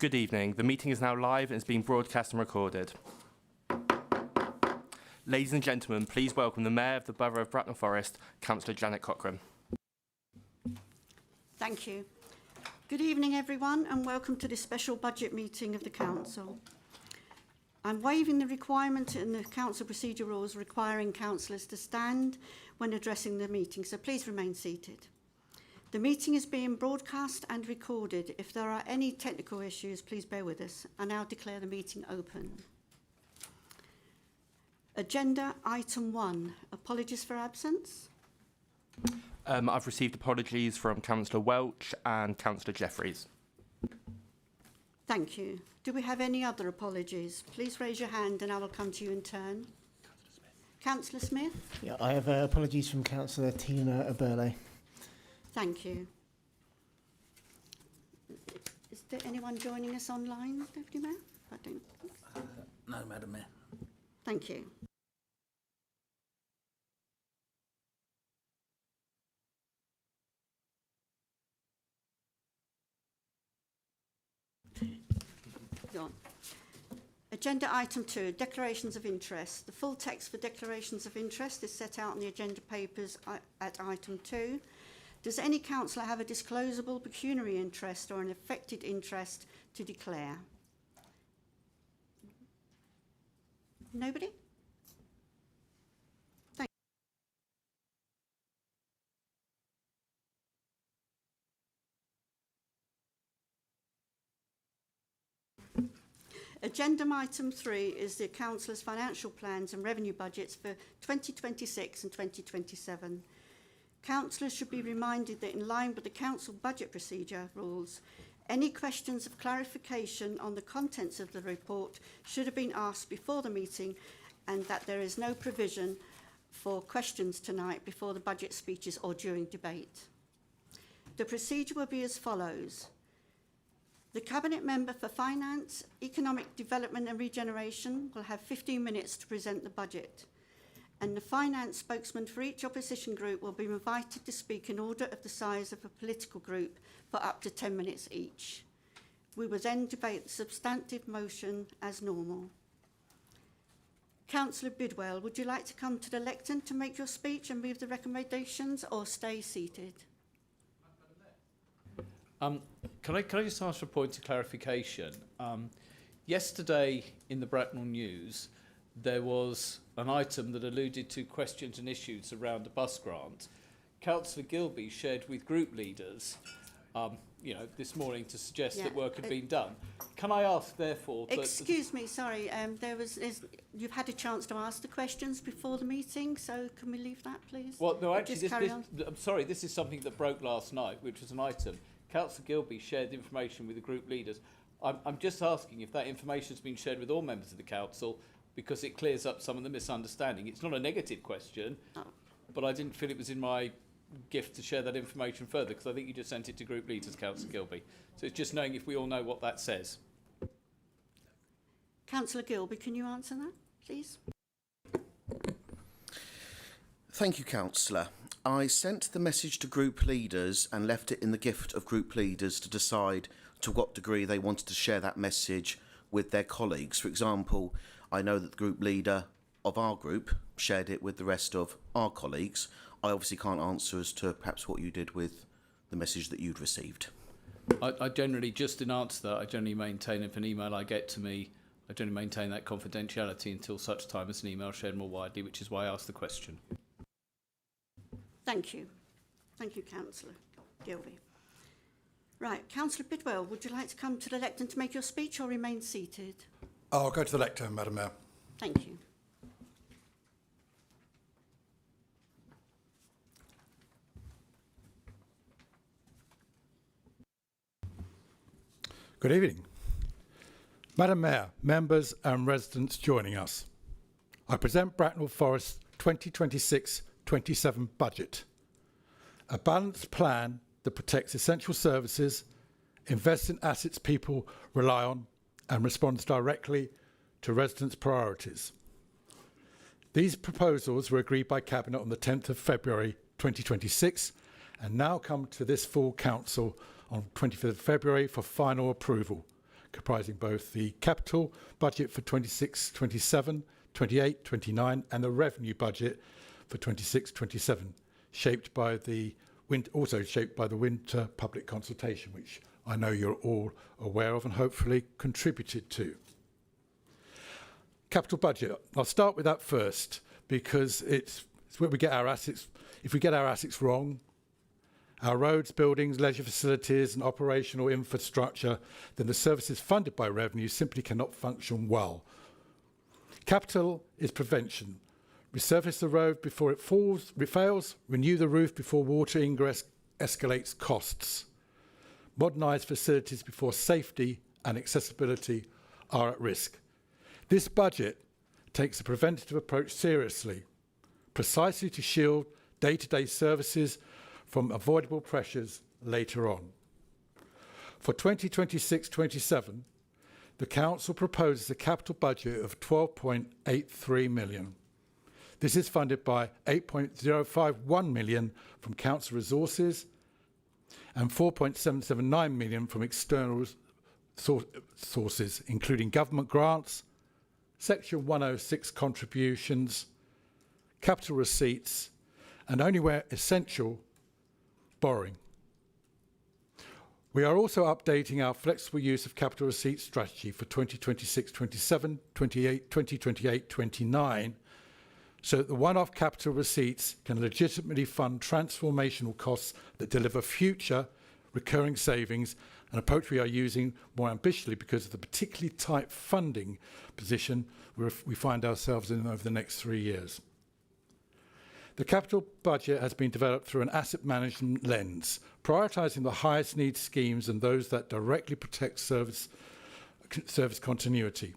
Good evening. The meeting is now live and is being broadcast and recorded. Ladies and gentlemen, please welcome the Mayor of the Borough of Bracknell Forest, Councillor Janet Cochrane. Thank you. Good evening, everyone, and welcome to this special budget meeting of the Council. I'm waiving the requirement in the Council procedure rules requiring councillors to stand when addressing the meeting, so please remain seated. The meeting is being broadcast and recorded. If there are any technical issues, please bear with us. I now declare the meeting open. Agenda item 1, apologies for absence. I've received apologies from Councillor Welch and Councillor Jeffreys. Thank you. Do we have any other apologies? Please raise your hand and I will come to you in turn. Councillor Smith? Yeah, I have apologies from Councillor Tina Aberle. Thank you. Is there anyone joining us online, Deputy Mayor? I don't think so. No, Madam Mayor. Thank you. Go on. Agenda item 2, declarations of interest. The full text for declarations of interest is set out in the agenda papers at item 2. Does any councillor have a disclosable pecuniary interest or an affected interest to declare? Nobody? Thank you. Agenda item 3 is the councillors' financial plans and revenue budgets for 2026 and 2027. Councillors should be reminded that in line with the Council budget procedure rules, any questions of clarification on the contents of the report should have been asked before the meeting, and that there is no provision for questions tonight before the budget speeches or during debate. The procedure will be as follows. The Cabinet Member for Finance, Economic Development and Regeneration will have 15 minutes to present the budget, and the finance spokesman for each opposition group will be invited to speak in order of the size of a political group for up to 10 minutes each. We will then debate the substantive motion as normal. Councillor Bidwell, would you like to come to the lectern to make your speech and move the recommendations, or stay seated? Can I just ask for a point of clarification? Yesterday in the Bracknell News, there was an item that alluded to questions and issues around a bus grant. Councillor Gilby shared with group leaders, this morning to suggest that work had been done. Can I ask, therefore... Excuse me, sorry, you've had a chance to ask the questions before the meeting, so can we leave that, please? Well, no, actually, I'm sorry, this is something that broke last night, which was an item. Councillor Gilby shared information with the group leaders. I'm just asking if that information has been shared with all members of the council, because it clears up some of the misunderstanding. It's not a negative question, but I didn't feel it was in my gift to share that information further, because I think you just sent it to group leaders, Councillor Gilby. So it's just knowing if we all know what that says. Councillor Gilby, can you answer that, please? Thank you, Councillor. I sent the message to group leaders and left it in the gift of group leaders to decide to what degree they wanted to share that message with their colleagues. For example, I know that the group leader of our group shared it with the rest of our colleagues. I obviously can't answer as to perhaps what you did with the message that you'd received. I generally, just in answer to that, I generally maintain, if an email I get to me, I generally maintain that confidentiality until such time as an email shared more widely, which is why I asked the question. Thank you. Thank you, Councillor Gilby. Right, Councillor Bidwell, would you like to come to the lectern to make your speech or remain seated? I'll go to the lectern, Madam Mayor. Thank you. Good evening. Madam Mayor, members and residents joining us. I present Bracknell Forest 2026-27 budget. A balanced plan that protects essential services, invests in assets people rely on, and responds directly to residents' priorities. These proposals were agreed by Cabinet on the 10th of February 2026 and now come to this full council on 25th of February for final approval. comprising both the capital budget for 26-27, 28-29 and the revenue budget for 26-27, also shaped by the winter public consultation, which I know you're all aware of and hopefully contributed to. Capital budget. I'll start with that first because it's where we get our assets. If we get our assets wrong, our roads, buildings, leisure facilities and operational infrastructure, then the services funded by revenue simply cannot function well. Capital is prevention. Resurface the road before it fails, renew the roof before water ingress escalates costs. Modernise facilities before safety and accessibility are at risk. This budget takes a preventative approach seriously, precisely to shield day-to-day services from avoidable pressures later on. For 2026-27, the Council proposes a capital budget of 12.83 million. This is funded by 8.051 million from Council resources and 4.779 million from external sources, including government grants, Section 106 contributions, capital receipts, and only where essential, borrowing. We are also updating our flexible use of capital receipts strategy for 2026-27, 2028-29, so that the one-off capital receipts can legitimately fund transformational costs that deliver future recurring savings, an approach we are using more ambitiously because of the particularly tight funding position we find ourselves in over the next 3 years. The capital budget has been developed through an asset management lens, prioritising the highest need schemes and those that directly protect service continuity.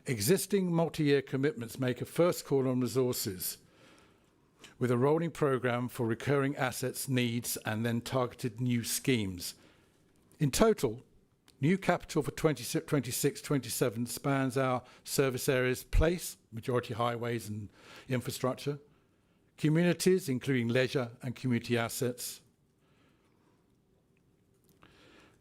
Existing multi-year commitments make a first call on resources, with a rolling programme for recurring assets needs and then targeted new schemes. In total, new capital for 26-27 spans our service areas: place, majority highways and infrastructure; communities, including leisure and community assets;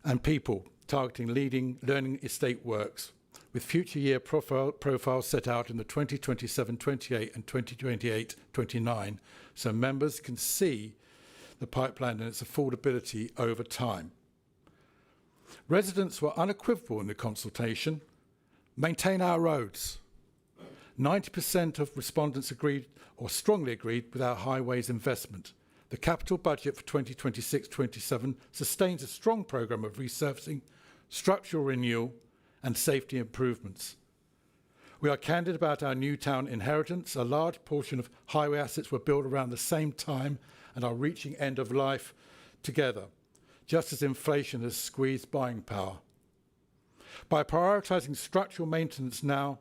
and people, targeting leading learning estate works, with future year profiles set out in the 2027-28 and 2028-29, so members can see the pipeline and its affordability over time. Residents were unequivocal in the consultation: maintain our roads. 90% of respondents agreed or strongly agreed with our highways investment. The capital budget for 2026-27 sustains a strong programme of resurfacing, structural renewal and safety improvements. We are candid about our new town inheritance. A large portion of highway assets were built around the same time and are reaching end of life together, just as inflation has squeezed buying power. By prioritising structural maintenance now,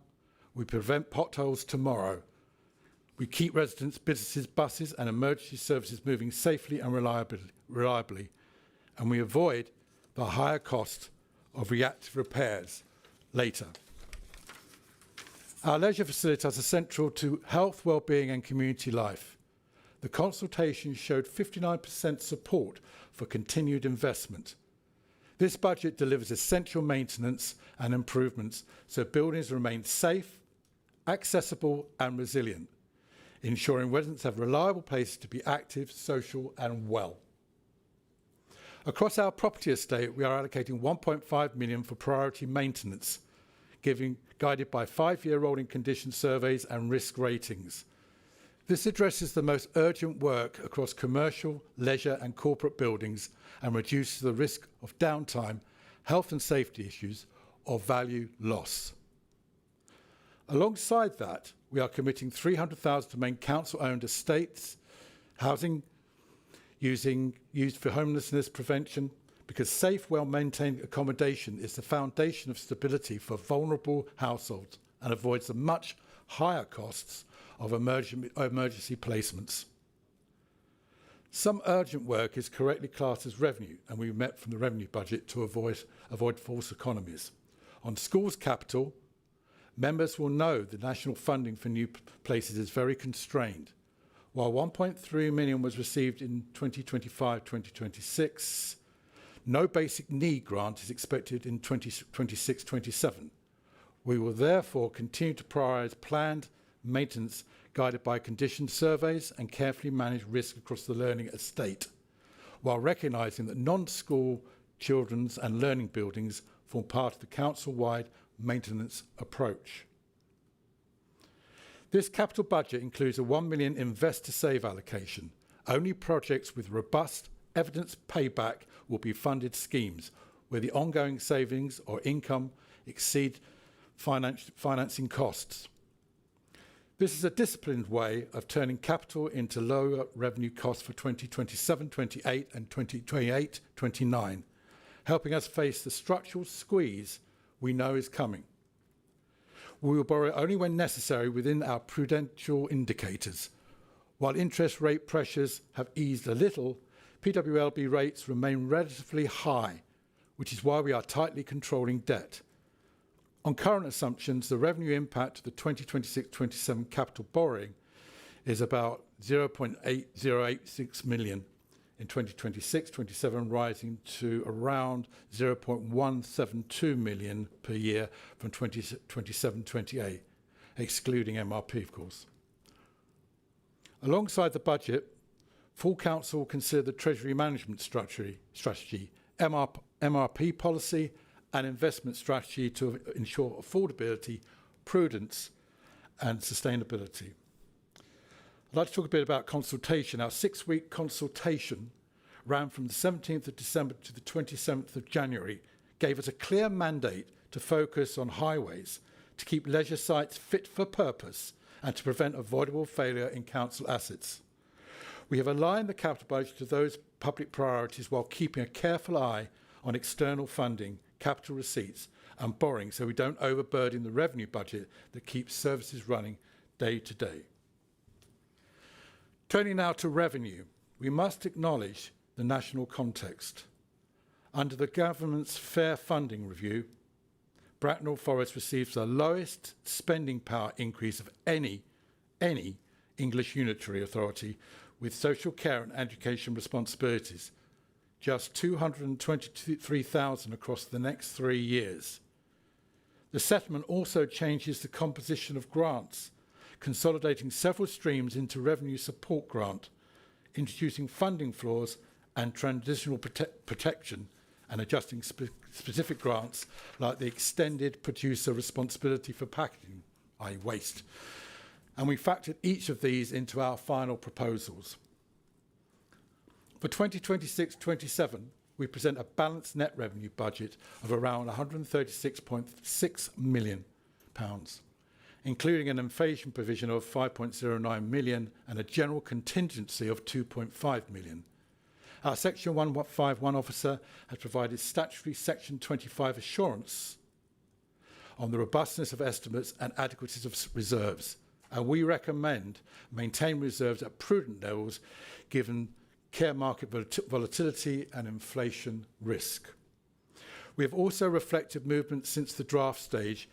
we prevent potholes tomorrow. We keep residents, businesses, buses and emergency services moving safely and reliably, and we avoid the higher cost of reactive repairs later. Our leisure facilities are central to health, well-being and community life. The consultation showed 59% support for continued investment. This budget delivers essential maintenance and improvements so buildings remain safe, accessible and resilient, ensuring residents have reliable places to be active, social and well. Across our property estate, we are allocating 1.5 million for priority maintenance, guided by 5-year rolling condition surveys and risk ratings. This addresses the most urgent work across commercial, leisure and corporate buildings and reduces the risk of downtime, health and safety issues or value loss. Alongside that, we are committing 300,000 to main council-owned estates, housing used for homelessness prevention, because safe, well-maintained accommodation is the foundation of stability for vulnerable households and avoids the much higher costs of emergency placements. Some urgent work is correctly classed as revenue, and we met from the revenue budget to avoid false economies. On schools capital, members will know the national funding for new places is very constrained. While 1.3 million was received in 2025-2026, No basic need grant is expected in 2026-27. We will therefore continue to prioritise planned maintenance guided by condition surveys and carefully manage risk across the learning estate, while recognising that non-school children's and learning buildings form part of the council-wide maintenance approach. This capital budget includes a £1 million Invest to Save allocation. Only projects with robust evidence payback will be funded schemes where the ongoing savings or income exceed financing costs. This is a disciplined way of turning capital into lower revenue costs for 2027-28 and 2028-29, helping us face the structural squeeze we know is coming. We will borrow only when necessary within our prudential indicators. While interest rate pressures have eased a little, PWLB rates remain relatively high, which is why we are tightly controlling debt. On current assumptions, the revenue impact of the 2026-27 capital borrowing is about 0.8086 million in 2026-27, rising to around 0.172 million per year from 2027-28, excluding MRP, of course. Alongside the budget, full council will consider the Treasury management strategy, MRP policy, and investment strategy to ensure affordability, prudence, and sustainability. I'd like to talk a bit about consultation. Our 6-week consultation ran from the 17th of December to the 27th of January, gave us a clear mandate to focus on highways, to keep leisure sites fit for purpose, and to prevent avoidable failure in council assets. We have aligned the capital budget to those public priorities while keeping a careful eye on external funding, capital receipts and borrowing so we don't overburden the revenue budget that keeps services running day to day. Turning now to revenue, we must acknowledge the national context. Under the government's Fair Funding Review, Bracknell Forest receives the lowest spending power increase of any English unitary authority with social care and education responsibilities, just $223,000 across the next 3 years. The settlement also changes the composition of grants, consolidating several streams into revenue support grant, introducing funding floors and transitional protection, and adjusting specific grants like the extended producer responsibility for packaging, i.e. waste. And we factored each of these into our final proposals. For 2026-27, we present a balanced net revenue budget of around £136.6 million, including an inflation provision of £5.09 million and a general contingency of £2.5 million. Our Section 151 officer has provided statutory Section 25 assurance on the robustness of estimates and adequacy of reserves, and we recommend maintain reserves at prudent levels given care market volatility and inflation risk. We have also reflected movement since the draft stage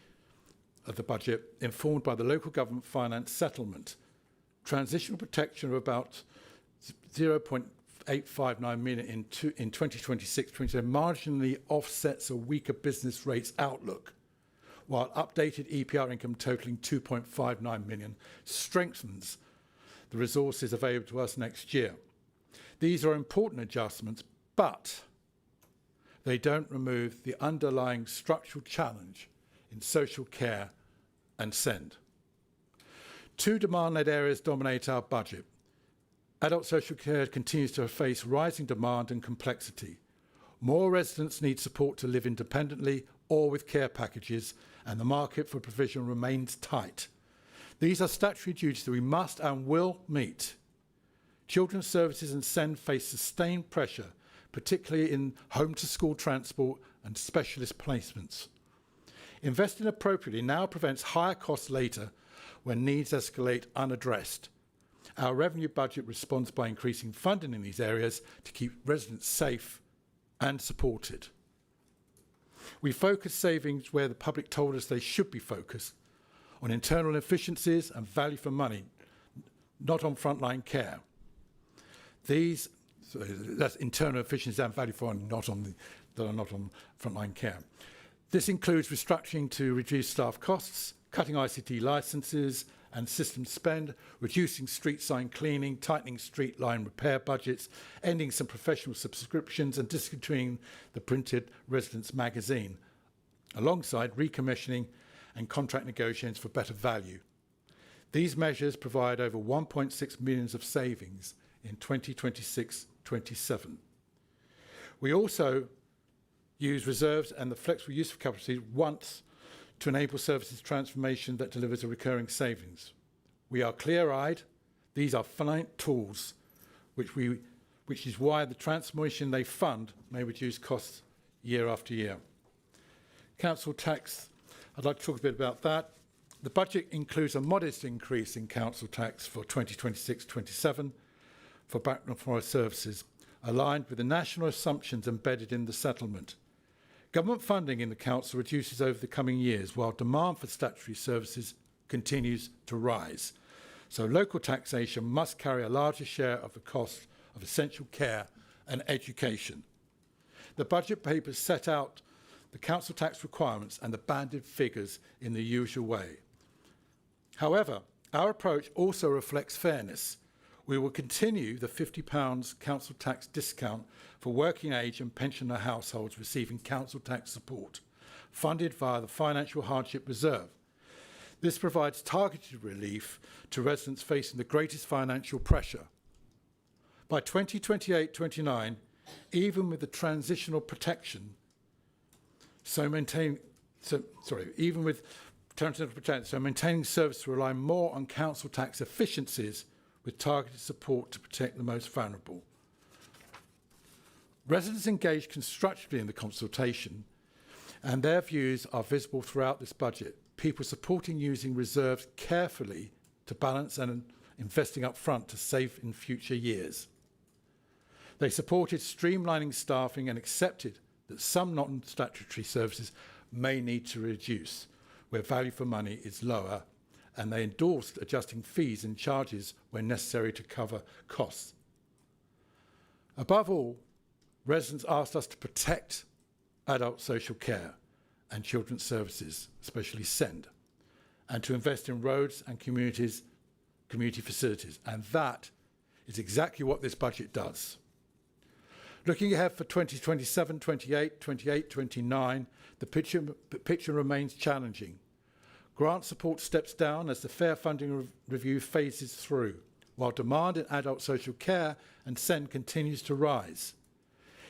of the budget, informed by the local government finance settlement. Transitional protection of about 0.859 million in 2026-27 marginally offsets a weaker business rates outlook, while updated EPR income totaling 2.59 million strengthens the resources available to us next year. These are important adjustments, but they don't remove the underlying structural challenge in social care and SEND. 2 demand-led areas dominate our budget. Adult social care continues to face rising demand and complexity. More residents need support to live independently or with care packages, and the market for provision remains tight. These are statutory duties that we must and will meet. Children's services and SEND face sustained pressure, particularly in home-to-school transport and specialist placements. Investing appropriately now prevents higher costs later when needs escalate unaddressed. Our revenue budget responds by increasing funding in these areas to keep residents safe and supported. We focus savings where the public told us they should be focused, on internal efficiencies and value for money, not on frontline care. These So that's internal efficiencies and value for money that are not on frontline care. This includes restructuring to reduce staff costs, cutting ICT licences and system spend, reducing street sign cleaning, tightening street line repair budgets, ending some professional subscriptions and discontinuing the printed residents magazine, alongside recommissioning and contract negotiations for better value. These measures provide over 1.6 million of savings in 2026-27. We also use reserves and the flexible use of capacity once to enable services transformation that delivers a recurring savings. We are clear-eyed. These are finite tools, which is why the transformation they fund may reduce costs year after year. Council tax, I'd like to talk a bit about that. The budget includes a modest increase in council tax for 2026-27 for background forest services, aligned with the national assumptions embedded in the settlement. Government funding in the council reduces over the coming years, while demand for statutory services continues to rise. So local taxation must carry a larger share of the cost of essential care and education. The budget papers set out the council tax requirements and the banded figures in the usual way. However, our approach also reflects fairness. We will continue the £50 council tax discount for working age and pensioner households receiving council tax support, funded via the Financial Hardship Reserve. This provides targeted relief to residents facing the greatest financial pressure. By 2028-29, even with the transitional protection, maintaining service to rely more on council tax efficiencies with targeted support to protect the most vulnerable. Residents engaged constructively in the consultation, and their views are visible throughout this budget. People supporting using reserves carefully to balance and investing up front to save in future years. They supported streamlining staffing and accepted that some non-statutory services may need to reduce where value for money is lower, and they endorsed adjusting fees and charges when necessary to cover costs. Above all, residents asked us to protect adult social care and children's services, especially SEND, and to invest in roads and community facilities, and that is exactly what this budget does. Looking ahead for 2027, 28, 28, 29, the picture remains challenging. Grant support steps down as the Fair Funding Review phases through, while demand in adult social care and SEND continues to rise.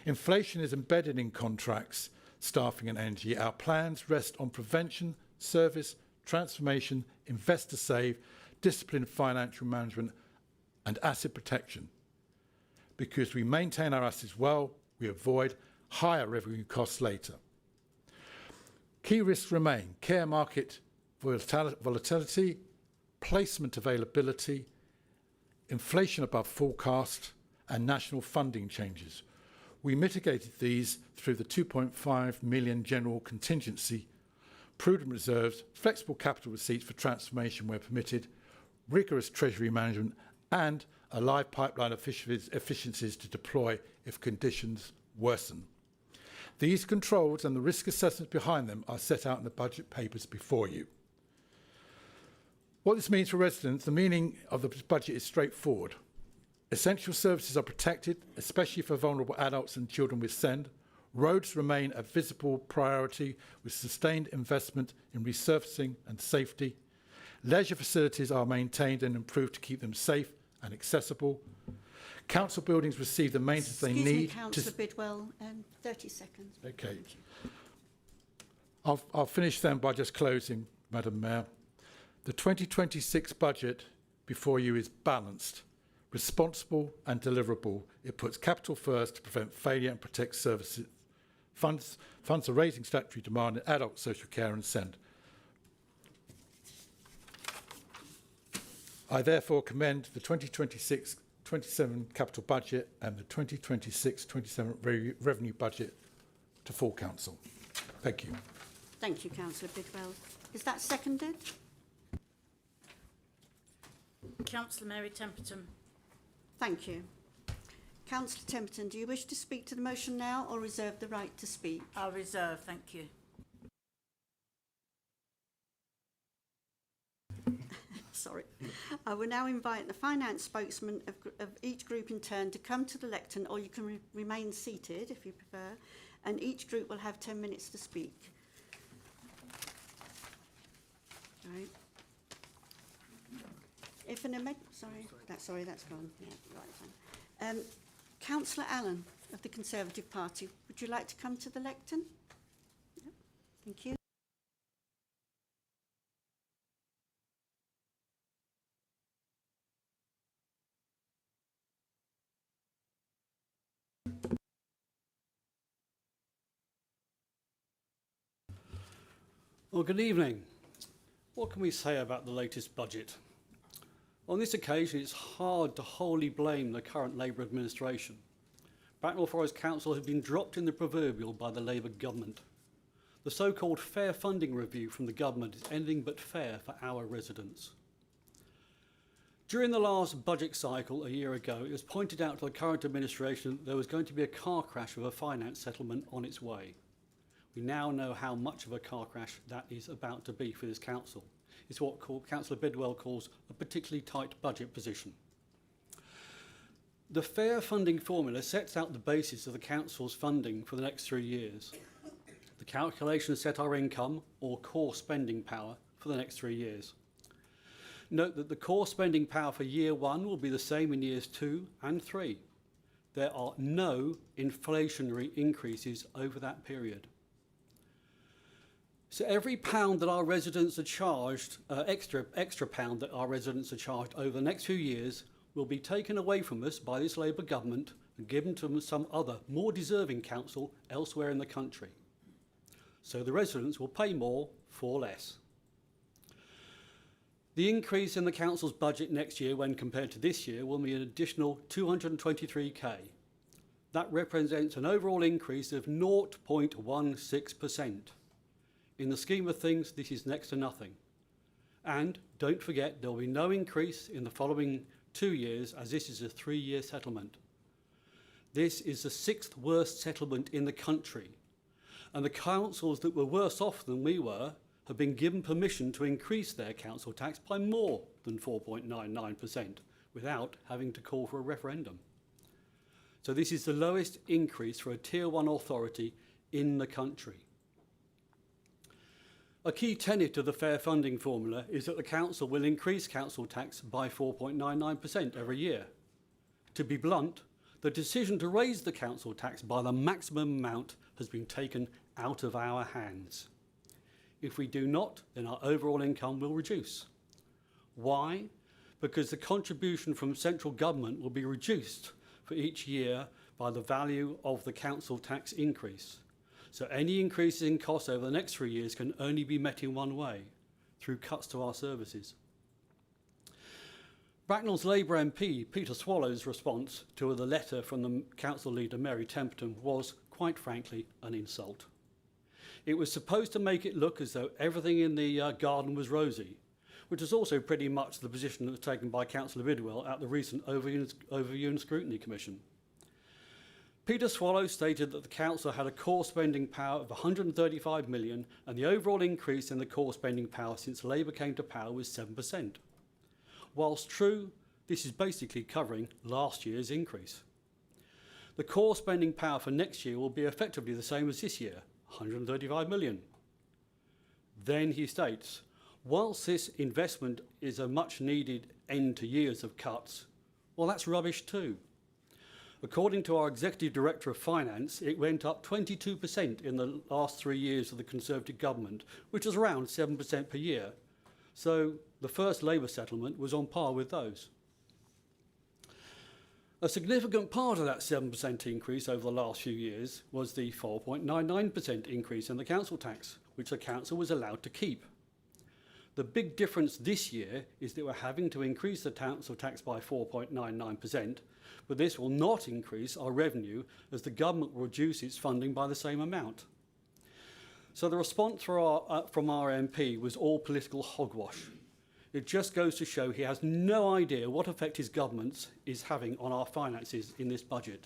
Inflation is embedded in contracts, staffing and energy. Our plans rest on prevention, service, transformation, invest to save, disciplined financial management and asset protection. Because we maintain our assets well, we avoid higher revenue costs later. Key risks remain: care market volatility, placement availability, inflation above forecast, and national funding changes. We mitigated these through the 2.5 million general contingency, prudent reserves, flexible capital receipts for transformation where permitted, rigorous treasury management, and a live pipeline of efficiencies to deploy if conditions worsen. These controls and the risk assessments behind them are set out in the budget papers before you. What this means for residents, the meaning of the budget is straightforward. Essential services are protected, especially for vulnerable adults and children with SEND. Roads remain a visible priority with sustained investment in resurfacing and safety. Leisure facilities are maintained and improved to keep them safe and accessible. Council buildings receive the maintenance they need. Excuse me, Councillor Bidwell, 30 seconds. Okay. I'll finish then by just closing, Madam Mayor. The 2026 budget before you is balanced, responsible and deliverable. It puts capital first to prevent failure and protect services. Funds are raising statutory demand in adult social care and SEND. I therefore commend the 2026-27 capital budget and the 2026-27 revenue budget to full council. Thank you. Thank you, Councillor Bidwell. Is that seconded? Councillor Mary Temperton. Thank you. Councillor Templeton, do you wish to speak to the motion now or reserve the right to speak? I'll reserve, thank you. Sorry. I will now invite the finance spokesman of each group in turn to come to the lectern, or you can remain seated if you prefer, and each group will have 10 minutes to speak. Right. If an amendment, sorry, that's gone. Yeah, right. Councillor Allen of the Conservative Party, would you like to come to the lectern? Yep. Thank you. Well, good evening. What can we say about the latest budget? On this occasion, it's hard to wholly blame the current Labour administration. Bracknell Forest Council has been dropped in the proverbial by the Labour government. The so-called fair funding review from the government is anything but fair for our residents. During the last budget cycle a year ago, it was pointed out to the current administration that there was going to be a car crash of a finance settlement on its way. We now know how much of a car crash that is about to be for this council. It's what Councillor Bidwell calls a particularly tight budget position. The fair funding formula sets out the basis of the council's funding for the next 3 years. The calculations set our income, or core spending power, for the next 3 years. Note that the core spending power for year 1 will be the same in years 2 and 3. There are no inflationary increases over that period. So every pound that our residents are charged, extra pound that our residents are charged over the next few years will be taken away from us by this Labour government and given to some other, more deserving council elsewhere in the country. So the residents will pay more for less. The increase in the council's budget next year when compared to this year will be an additional 223k. That represents an overall increase of 0.16%. In the scheme of things, this is next to nothing. And don't forget, there will be no increase in the following 2 years, as this is a 3-year settlement. This is the 6th worst settlement in the country. And the councils that were worse off than we were have been given permission to increase their council tax by more than 4.99% without having to call for a referendum. So this is the lowest increase for a Tier 1 authority in the country. A key tenet of the fair funding formula is that the council will increase council tax by 4.99% every year. To be blunt, the decision to raise the council tax by the maximum amount has been taken out of our hands. If we do not, then our overall income will reduce. Why? Because the contribution from central government will be reduced for each year by the value of the council tax increase. So any increases in costs over the next 3 years can only be met in one way, through cuts to our services. Bracknell's Labour MP, Peter Swallow's response to the letter from the council leader, Mary Templeton, was, quite frankly, an insult. It was supposed to make it look as though everything in the garden was rosy, which is also pretty much the position that was taken by Councillor Bidwell at the recent Overview and Scrutiny Commission. Peter Swallow stated that the council had a core spending power of 135 million and the overall increase in the core spending power since Labour came to power was 7%. Whilst true, this is basically covering last year's increase. The core spending power for next year will be effectively the same as this year, 135 million. Then he states, whilst this investment is a much needed end to years of cuts, well, that's rubbish too. According to our Executive Director of Finance, it went up 22% in the last 3 years of the Conservative government, which is around 7% per year. So the first Labour settlement was on par with those. A significant part of that 7% increase over the last few years was the 4.99% increase in the council tax, which the council was allowed to keep. The big difference this year is that we're having to increase the council tax by 4.99%, but this will not increase our revenue as the government will reduce its funding by the same amount. So the response from our MP was all political hogwash. It just goes to show he has no idea what effect his government is having on our finances in this budget.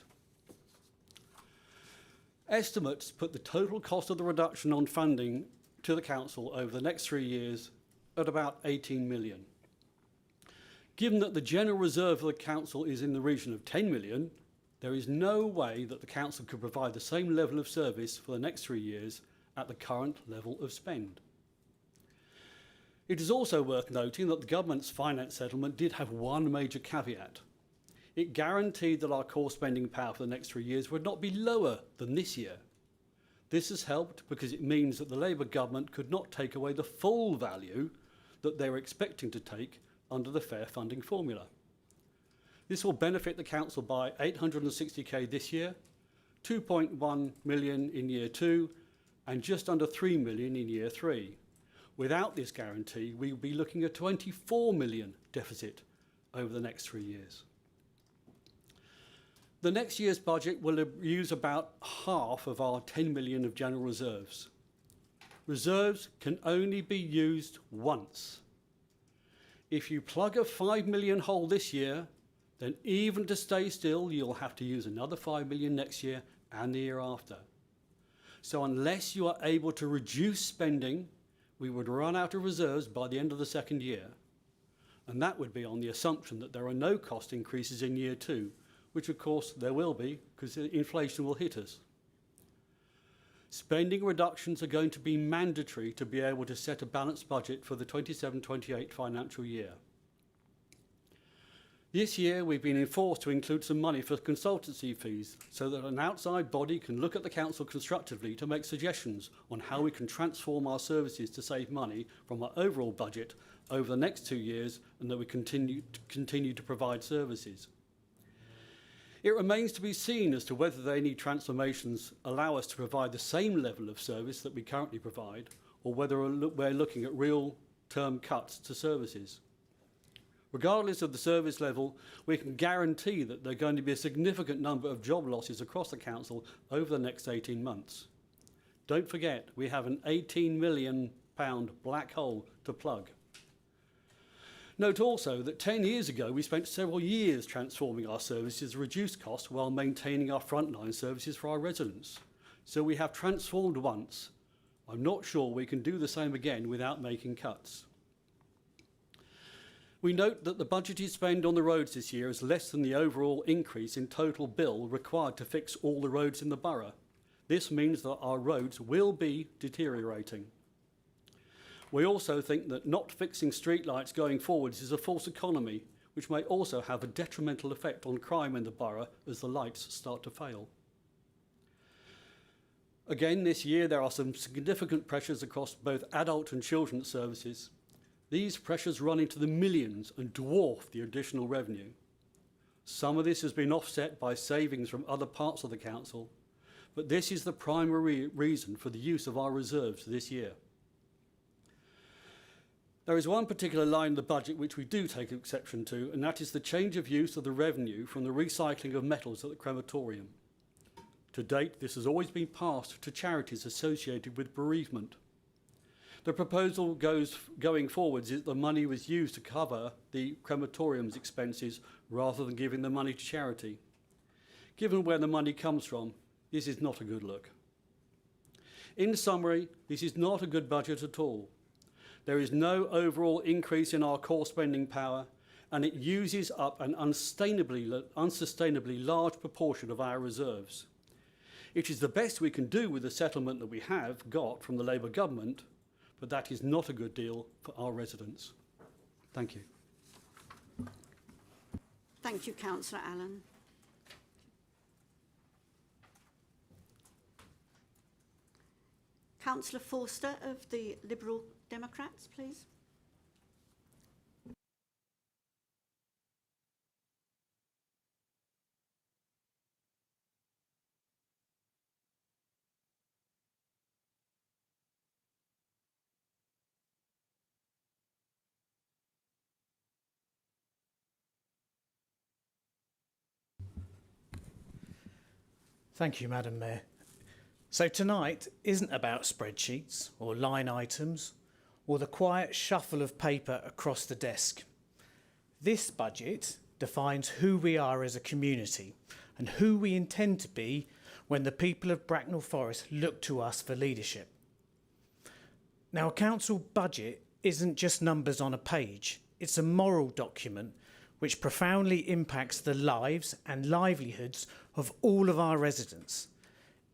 Estimates put the total cost of the reduction on funding to the council over the next 3 years at about 18 million. Given that the general reserve of the council is in the region of 10 million, there is no way that the council could provide the same level of service for the next 3 years at the current level of spend. It is also worth noting that the government's finance settlement did have one major caveat. It guaranteed that our core spending power for the next 3 years would not be lower than this year. This has helped because it means that the Labour government could not take away the full value that they were expecting to take under the fair funding formula. This will benefit the council by 860k this year, 2.1 million in year 2, and just under 3 million in year 3. Without this guarantee, we will be looking at 24 million deficit over the next 3 years. The next year's budget will use about half of our 10 million of general reserves. Reserves can only be used once. If you plug a 5 million hole this year, then even to stay still, you'll have to use another 5 million next year and the year after. So unless you are able to reduce spending, we would run out of reserves by the end of the second year. And that would be on the assumption that there are no cost increases in year 2, which of course there will be because inflation will hit us. Spending reductions are going to be mandatory to be able to set a balanced budget for the 27-28 financial year. This year we've been enforced to include some money for consultancy fees so that an outside body can look at the council constructively to make suggestions on how we can transform our services to save money from our overall budget over the next 2 years and that we continue to provide services. It remains to be seen as to whether any transformations allow us to provide the same level of service that we currently provide or whether we're looking at real-term cuts to services. Regardless of the service level, we can guarantee that there are going to be a significant number of job losses across the council over the next 18 months. Don't forget, we have an £18 million black hole to plug. Note also that 10 years ago, we spent several years transforming our services to reduce costs while maintaining our frontline services for our residents. So we have transformed once. I'm not sure we can do the same again without making cuts. We note that the budgeted spend on the roads this year is less than the overall increase in total bill required to fix all the roads in the borough. This means that our roads will be deteriorating. We also think that not fixing streetlights going forwards is a false economy, which may also have a detrimental effect on crime in the borough as the lights start to fail. Again, this year there are some significant pressures across both adult and children's services. These pressures run into the millions and dwarf the additional revenue. Some of this has been offset by savings from other parts of the council, but this is the primary reason for the use of our reserves this year. There is one particular line in the budget which we do take exception to, and that is the change of use of the revenue from the recycling of metals at the crematorium. To date, this has always been passed to charities associated with bereavement. The proposal going forwards is that the money was used to cover the crematorium's expenses rather than giving the money to charity. Given where the money comes from, this is not a good look. In summary, this is not a good budget at all. There is no overall increase in our core spending power, and it uses up an unsustainably large proportion of our reserves. It is the best we can do with the settlement that we have got from the Labour government, but that is not a good deal for our residents. Thank you. Thank you, Councillor Allen. Councillor Forster of the Liberal Democrats, please. Thank you, Madam Mayor. So tonight isn't about spreadsheets or line items or the quiet shuffle of paper across the desk. This budget defines who we are as a community and who we intend to be when the people of Bracknell Forest look to us for leadership. Now, a council budget isn't just numbers on a page. It's a moral document which profoundly impacts the lives and livelihoods of all of our residents.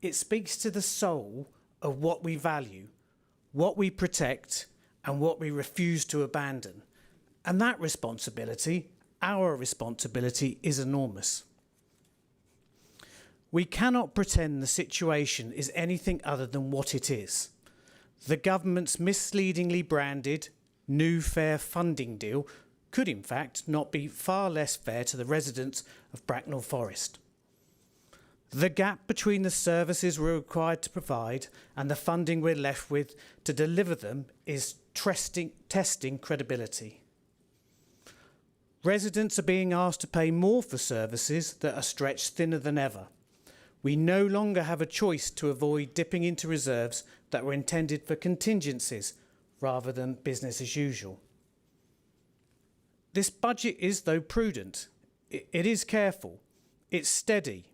It speaks to the soul of what we value, what we protect, and what we refuse to abandon. And that responsibility, our responsibility, is enormous. We cannot pretend the situation is anything other than what it is. The government's misleadingly branded new fair funding deal could in fact not be far less fair to the residents of Bracknell Forest. The gap between the services we're required to provide and the funding we're left with to deliver them is testing credibility. Residents are being asked to pay more for services that are stretched thinner than ever. We no longer have a choice to avoid dipping into reserves that were intended for contingencies rather than business as usual. This budget is, though, prudent. It is careful. It's steady.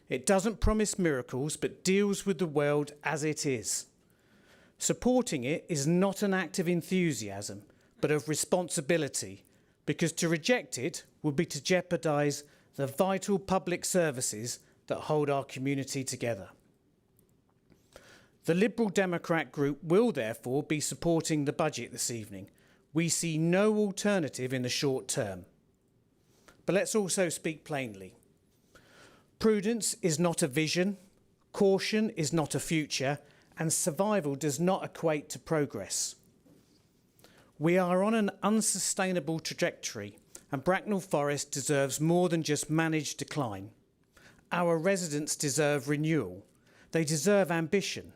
It doesn't promise miracles, but deals with the world as it is. Supporting it is not an act of enthusiasm, but of responsibility, because to reject it would be to jeopardise the vital public services that hold our community together. The Liberal Democrat group will therefore be supporting the budget this evening. We see no alternative in the short term. But let's also speak plainly. Prudence is not a vision, caution is not a future, and survival does not equate to progress. We are on an unsustainable trajectory, and Bracknell Forest deserves more than just managed decline. Our residents deserve renewal. They deserve ambition.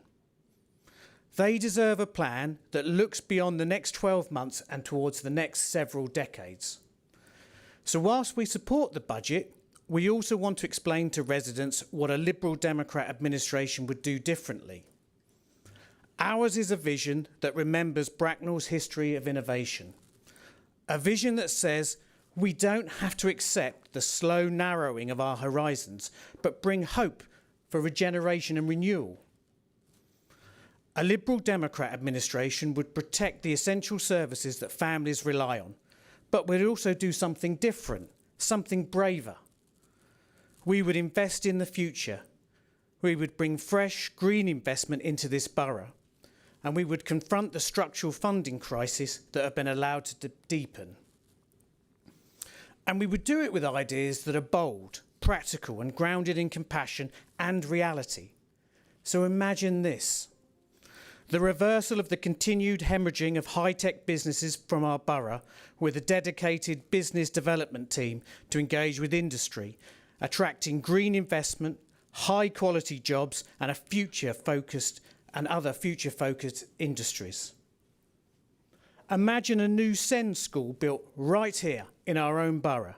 They deserve a plan that looks beyond the next 12 months and towards the next several decades. So whilst we support the budget, we also want to explain to residents what a Liberal Democrat administration would do differently. Ours is a vision that remembers Bracknell's history of innovation. A vision that says we don't have to accept the slow narrowing of our horizons, but bring hope for regeneration and renewal. A Liberal Democrat administration would protect the essential services that families rely on, but would also do something different, something braver. We would invest in the future. We would bring fresh, green investment into this borough, and we would confront the structural funding crisis that have been allowed to deepen. And we would do it with ideas that are bold, practical, and grounded in compassion and reality. So imagine this. The reversal of the continued hemorrhaging of high-tech businesses from our borough with a dedicated business development team to engage with industry, attracting green investment, high-quality jobs and other future-focused industries. Imagine a new SEND school built right here in our own borough,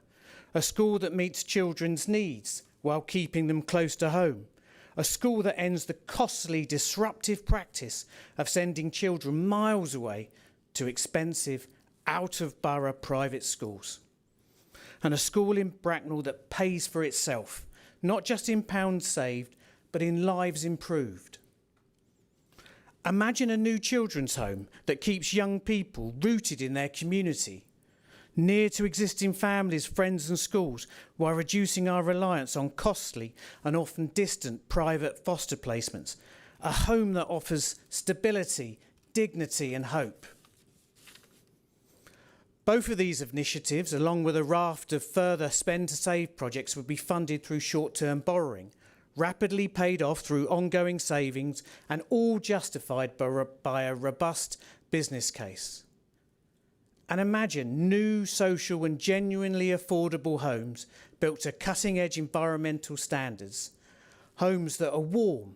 a school that meets children's needs while keeping them close to home. A school that ends the costly, disruptive practice of sending children miles away to expensive, out-of-borough private schools. And a school in Bracknell that pays for itself, not just in pounds saved, but in lives improved. Imagine a new children's home that keeps young people rooted in their community, near to existing families, friends and schools, while reducing our reliance on costly and often distant private foster placements. A home that offers stability, dignity and hope. Both of these initiatives, along with a raft of further spend-to-save projects, would be funded through short-term borrowing, rapidly paid off through ongoing savings, and all justified by a robust business case. And imagine new, social and genuinely affordable homes built to cutting-edge environmental standards. Homes that are warm,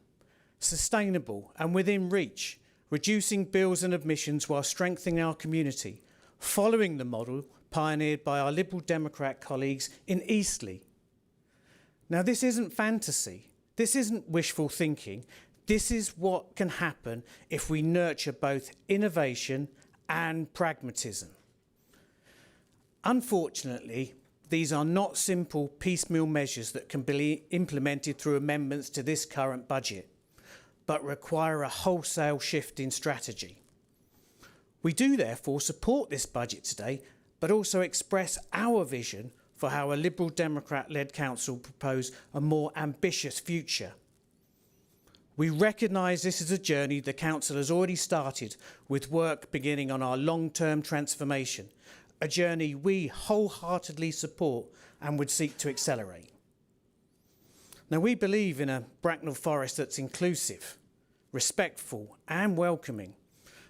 sustainable and within reach, reducing bills and admissions while strengthening our community, following the model pioneered by our Liberal Democrat colleagues in Eastleigh. Now, this isn't fantasy. This isn't wishful thinking. This is what can happen if we nurture both innovation and pragmatism. Unfortunately, these are not simple piecemeal measures that can be implemented through amendments to this current budget, but require a wholesale shift in strategy. We do therefore support this budget today, but also express our vision for how a Liberal Democrat-led council propose a more ambitious future. We recognise this is a journey the council has already started, with work beginning on our long-term transformation, a journey we wholeheartedly support and would seek to accelerate. Now, we believe in a Bracknell Forest that's inclusive, respectful and welcoming,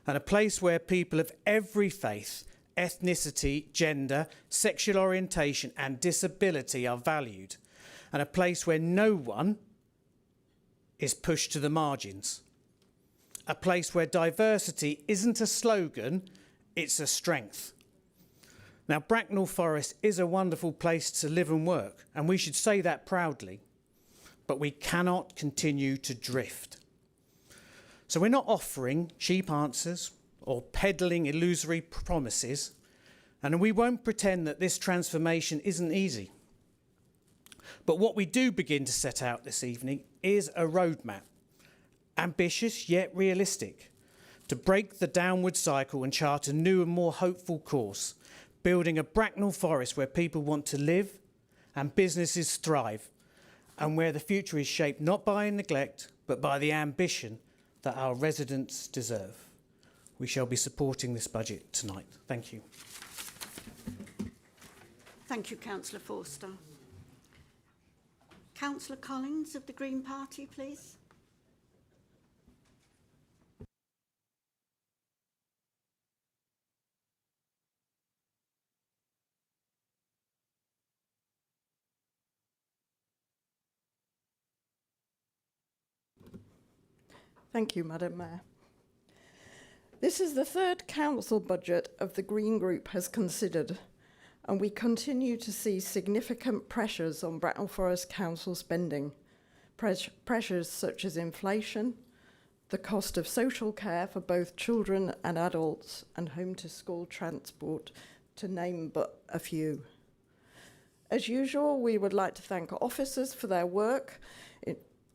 and a place where people of every faith, ethnicity, gender, sexual orientation and disability are valued, and a place where no one is pushed to the margins. A place where diversity isn't a slogan, it's a strength. Now, Bracknell Forest is a wonderful place to live and work, and we should say that proudly, but we cannot continue to drift. So we're not offering cheap answers or peddling illusory promises, and we won't pretend that this transformation isn't easy. But what we do begin to set out this evening is a roadmap, ambitious yet realistic, to break the downward cycle and chart a new and more hopeful course, building a Bracknell Forest where people want to live and businesses thrive, and where the future is shaped not by neglect, but by the ambition that our residents deserve. We shall be supporting this budget tonight. Thank you. Thank you, Councillor Forster. Councillor Collins of the Green Party, please. Thank you, Madam Mayor. This is the third council budget of the Green Group has considered, and we continue to see significant pressures on Bracknell Forest Council spending. Pressures such as inflation, the cost of social care for both children and adults, and home-to-school transport, to name but a few. As usual, we would like to thank officers for their work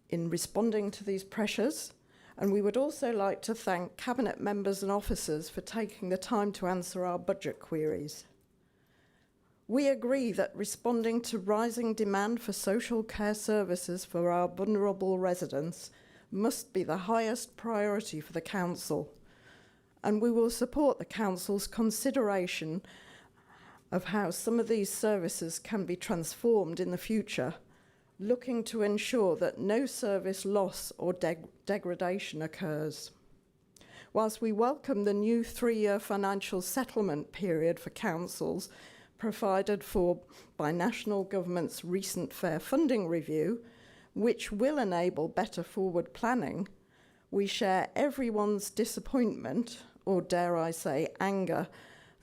in responding to these pressures. And we would also like to thank Cabinet members and officers for taking the time to answer our budget queries. We agree that responding to rising demand for social care services for our vulnerable residents must be the highest priority for the Council. And we will support the Council's consideration of how some of these services can be transformed in the future, looking to ensure that no service loss or degradation occurs. Whilst we welcome the new 3-year financial settlement period for councils provided for by National Government's recent Fair Funding Review, which will enable better forward planning, we share everyone's disappointment, or dare I say anger,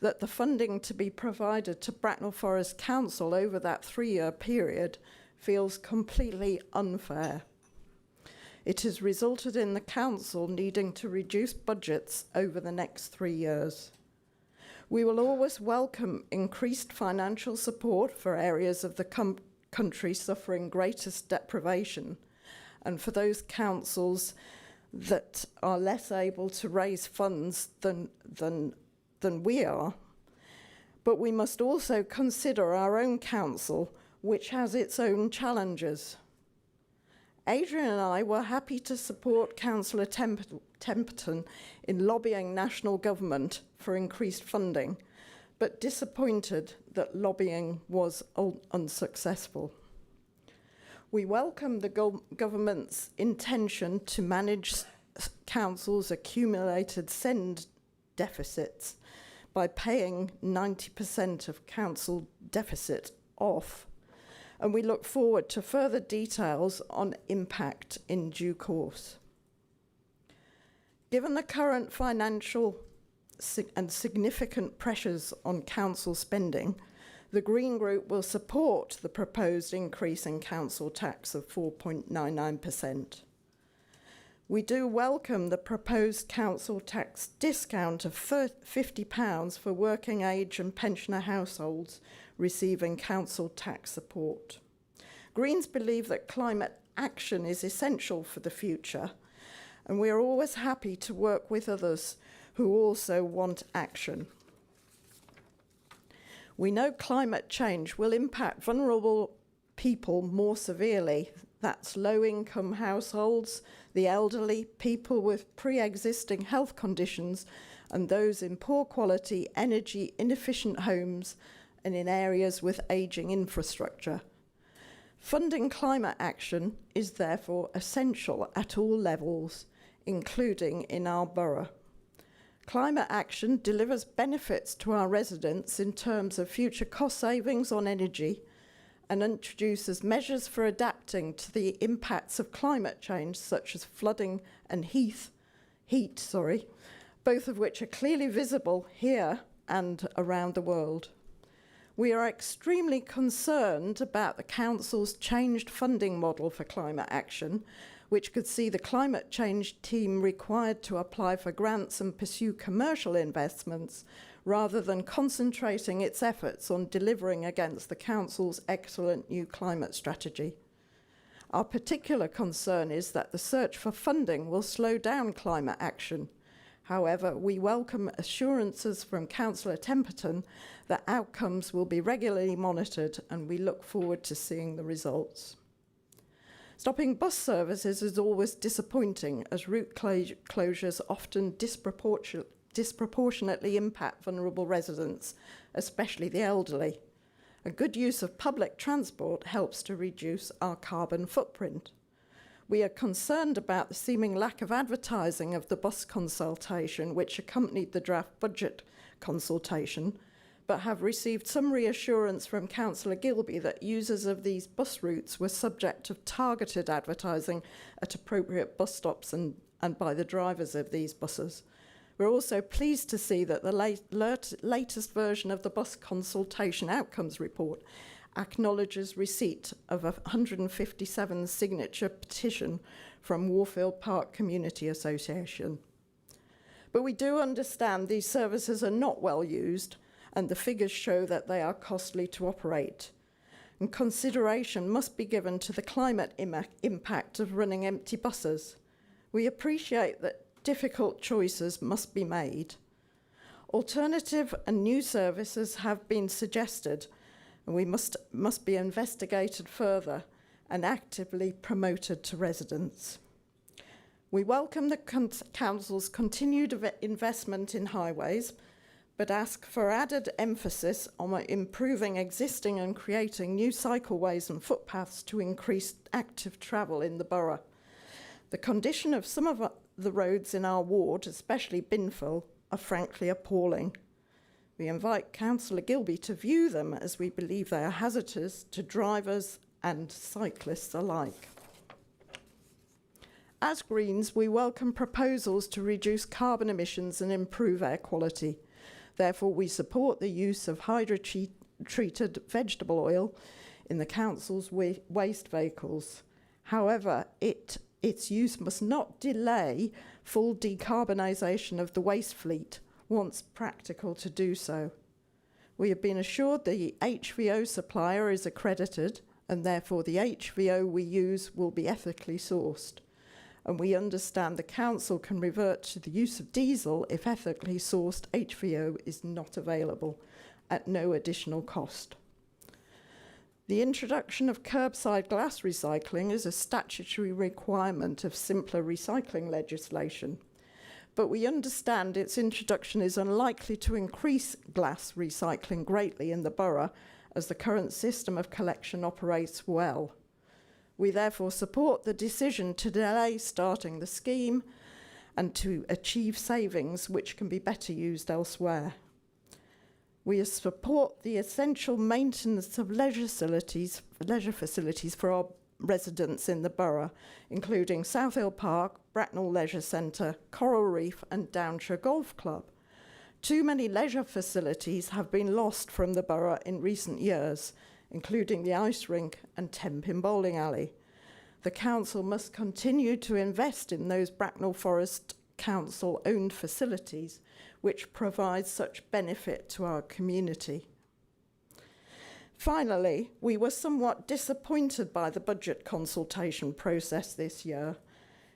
that the funding to be provided to Bracknell Forest Council over that 3-year period feels completely unfair. It has resulted in the council needing to reduce budgets over the next 3 years. We will always welcome increased financial support for areas of the country suffering greatest deprivation, and for those councils that are less able to raise funds than we are. But we must also consider our own council, which has its own challenges. Adrian and I were happy to support Councillor Temperton in lobbying national government for increased funding, but disappointed that lobbying was unsuccessful. We welcome the government's intention to manage councils' accumulated SEND deficits by paying 90% of council deficit off, and we look forward to further details on impact in due course. Given the current financial and significant pressures on council spending, the Green Group will support the proposed increase in council tax of 4.99%. We do welcome the proposed council tax discount of £50 for working age and pensioner households receiving council tax support. Greens believe that climate action is essential for the future, and we are always happy to work with others who also want action. We know climate change will impact vulnerable people more severely. That's low-income households, the elderly, people with pre-existing health conditions, and those in poor quality, energy inefficient homes and in areas with ageing infrastructure. Funding climate action is therefore essential at all levels, including in our borough. Climate action delivers benefits to our residents in terms of future cost savings on energy, and introduces measures for adapting to the impacts of climate change, such as flooding and heat, both of which are clearly visible here and around the world. We are extremely concerned about the Council's changed funding model for climate action, which could see the climate change team required to apply for grants and pursue commercial investments, rather than concentrating its efforts on delivering against the Council's excellent new climate strategy. Our particular concern is that the search for funding will slow down climate action. However, we welcome assurances from Councillor Temperton that outcomes will be regularly monitored, and we look forward to seeing the results. Stopping bus services is always disappointing, as route closures often disproportionately impact vulnerable residents, especially the elderly. A good use of public transport helps to reduce our carbon footprint. We are concerned about the seeming lack of advertising of the bus consultation which accompanied the draft budget consultation, but have received some reassurance from Councillor Gilby that users of these bus routes were subject to targeted advertising at appropriate bus stops and by the drivers of these buses. We're also pleased to see that the latest version of the bus consultation outcomes report acknowledges receipt of a 157 signature petition from Warfield Park Community Association. But we do understand these services are not well used, and the figures show that they are costly to operate. And consideration must be given to the climate impact of running empty buses. We appreciate that difficult choices must be made. Alternative and new services have been suggested, and we must be investigated further and actively promoted to residents. We welcome the Council's continued investment in highways, but ask for added emphasis on improving existing and creating new cycleways and footpaths to increase active travel in the borough. The condition of some of the roads in our ward, especially Binfield, are frankly appalling. We invite Councillor Gilby to view them, as we believe they are hazardous to drivers and cyclists alike. As Greens, we welcome proposals to reduce carbon emissions and improve air quality. Therefore, we support the use of hydro-treated vegetable oil in the Council's waste vehicles. However, its use must not delay full decarbonisation of the waste fleet once practical to do so. We have been assured the HVO supplier is accredited, and therefore the HVO we use will be ethically sourced. And we understand the Council can revert to the use of diesel if ethically sourced HVO is not available, at no additional cost. The introduction of curbside glass recycling is a statutory requirement of simpler recycling legislation, but we understand its introduction is unlikely to increase glass recycling greatly in the borough, as the current system of collection operates well. We therefore support the decision to delay starting the scheme and to achieve savings which can be better used elsewhere. We support the essential maintenance of leisure facilities for our residents in the borough, including South Hill Park, Bracknell Leisure Centre, Coral Reef and Downshire Golf Club. Too many leisure facilities have been lost from the borough in recent years, including the ice rink and Tenpin Bowling Alley. the council must continue to invest in those Bracknell Forest Council owned facilities which provide such benefit to our community. Finally, we were somewhat disappointed by the budget consultation process this year.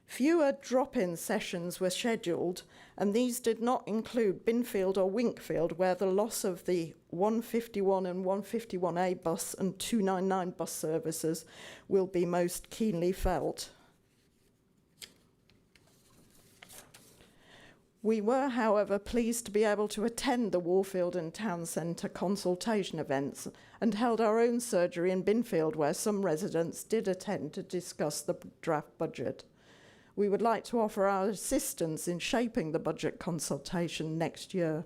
Fewer drop-in sessions were scheduled, and these did not include Binfield or Winkfield, where the loss of the 151 and 151A bus and 299 bus services will be most keenly felt. We were, however, pleased to be able to attend the Warfield and Town Centre consultation events and held our own surgery in Binfield, where some residents did attend to discuss the draft budget. We would like to offer our assistance in shaping the budget consultation next year.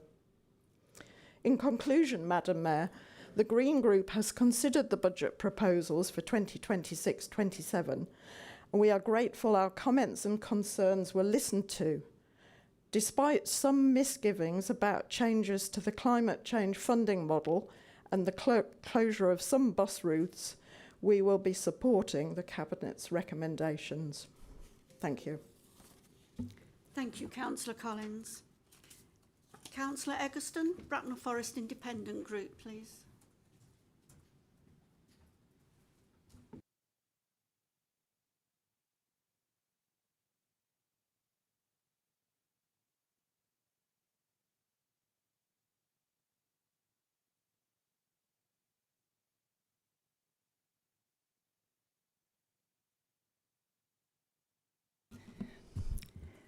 In conclusion, Madam Mayor, the Green Group has considered the budget proposals for 2026-27, and we are grateful our comments and concerns were listened to. Despite some misgivings about changes to the climate change funding model and the closure of some bus routes, we will be supporting the Cabinet's recommendations. Thank you. Thank you, Councillor Collins. Councillor Eggleston, Bracknell Forest Independent Group, please.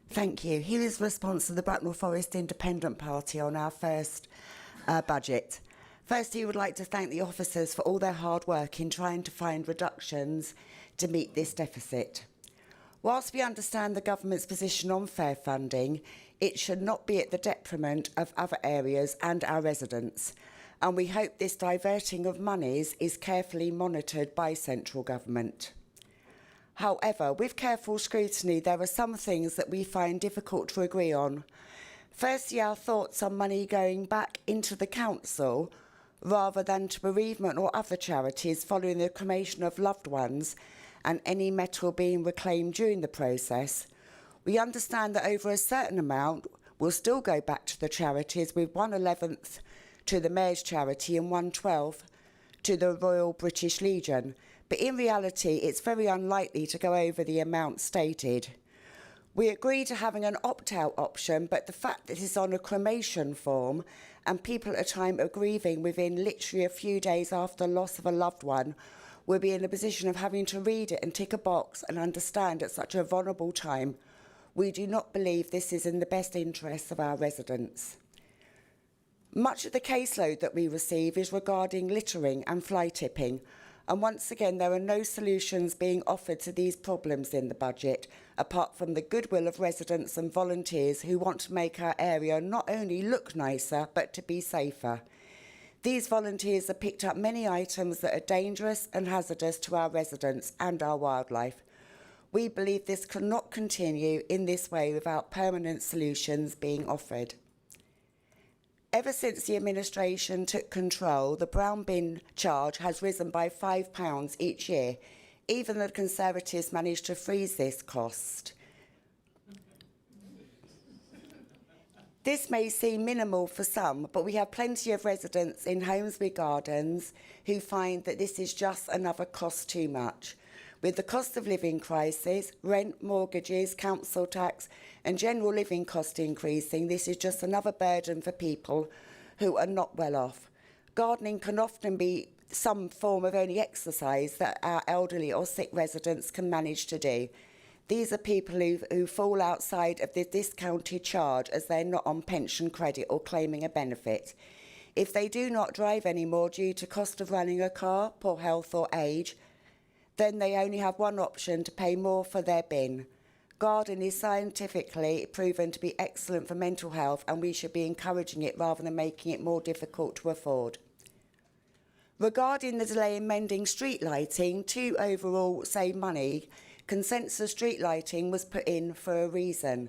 Thank you. Here is the response to the Bracknell Forest Independent Party on our first budget. Firstly, we would like to thank the officers for all their hard work in trying to find reductions to meet this deficit. Whilst we understand the government's position on fair funding, it should not be at the detriment of other areas and our residents. And we hope this diverting of monies is carefully monitored by central government. However, with careful scrutiny, there are some things that we find difficult to agree on. Firstly, our thoughts on money going back into the council rather than to bereavement or other charities following the cremation of loved ones and any metal being reclaimed during the process. We understand that over a certain amount will still go back to the charities, with 1/11 to the Mayor's charity and 1/12 to the Royal British Legion. But in reality, it's very unlikely to go over the amount stated. We agree to having an opt-out option, but the fact that it's on a cremation form and people at a time of grieving within literally a few days after the loss of a loved one will be in a position of having to read it and tick a box and understand at such a vulnerable time. We do not believe this is in the best interests of our residents. Much of the caseload that we receive is regarding littering and fly tipping. And once again, there are no solutions being offered to these problems in the budget, apart from the goodwill of residents and volunteers who want to make our area not only look nicer, but to be safer. These volunteers have picked up many items that are dangerous and hazardous to our residents and our wildlife. We believe this cannot continue in this way without permanent solutions being offered. Ever since the administration took control, the brown bin charge has risen by £5 each year. Even the Conservatives managed to freeze this cost. This may seem minimal for some, but we have plenty of residents in Holmesbury Gardens who find that this is just another cost too much. With the cost of living crisis, rent, mortgages, council tax and general living cost increasing, this is just another burden for people who are not well off. Gardening can often be some form of only exercise that our elderly or sick residents can manage to do. These are people who fall outside of the discounted charge as they're not on pension credit or claiming a benefit. If they do not drive anymore due to cost of running a car, poor health or age, then they only have one option: to pay more for their bin. Garden is scientifically proven to be excellent for mental health, and we should be encouraging it rather than making it more difficult to afford. Regarding the delay in mending street lighting to overall save money, consensus street lighting was put in for a reason.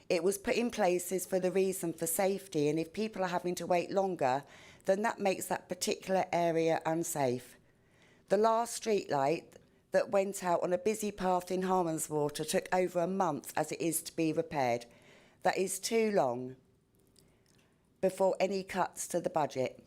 It was put in places for the reason for safety, and if people are having to wait longer, then that makes that particular area unsafe. The last street light that went out on a busy path in Harmanswater took over a month as it is to be repaired. That is too long before any cuts to the budget.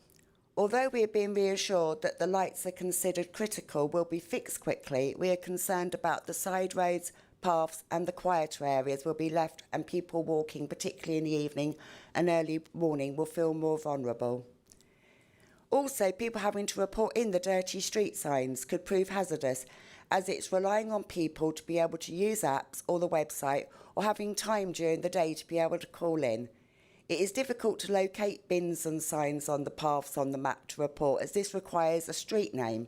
Although we have been reassured that the lights are considered critical will be fixed quickly, we are concerned about the side roads, paths and the quieter areas will be left, and people walking, particularly in the evening and early morning, will feel more vulnerable. Also, people having to report in the dirty street signs could prove hazardous, as it's relying on people to be able to use apps or the website, or having time during the day to be able to call in. It is difficult to locate bins and signs on the paths on the map to report, as this requires a street name.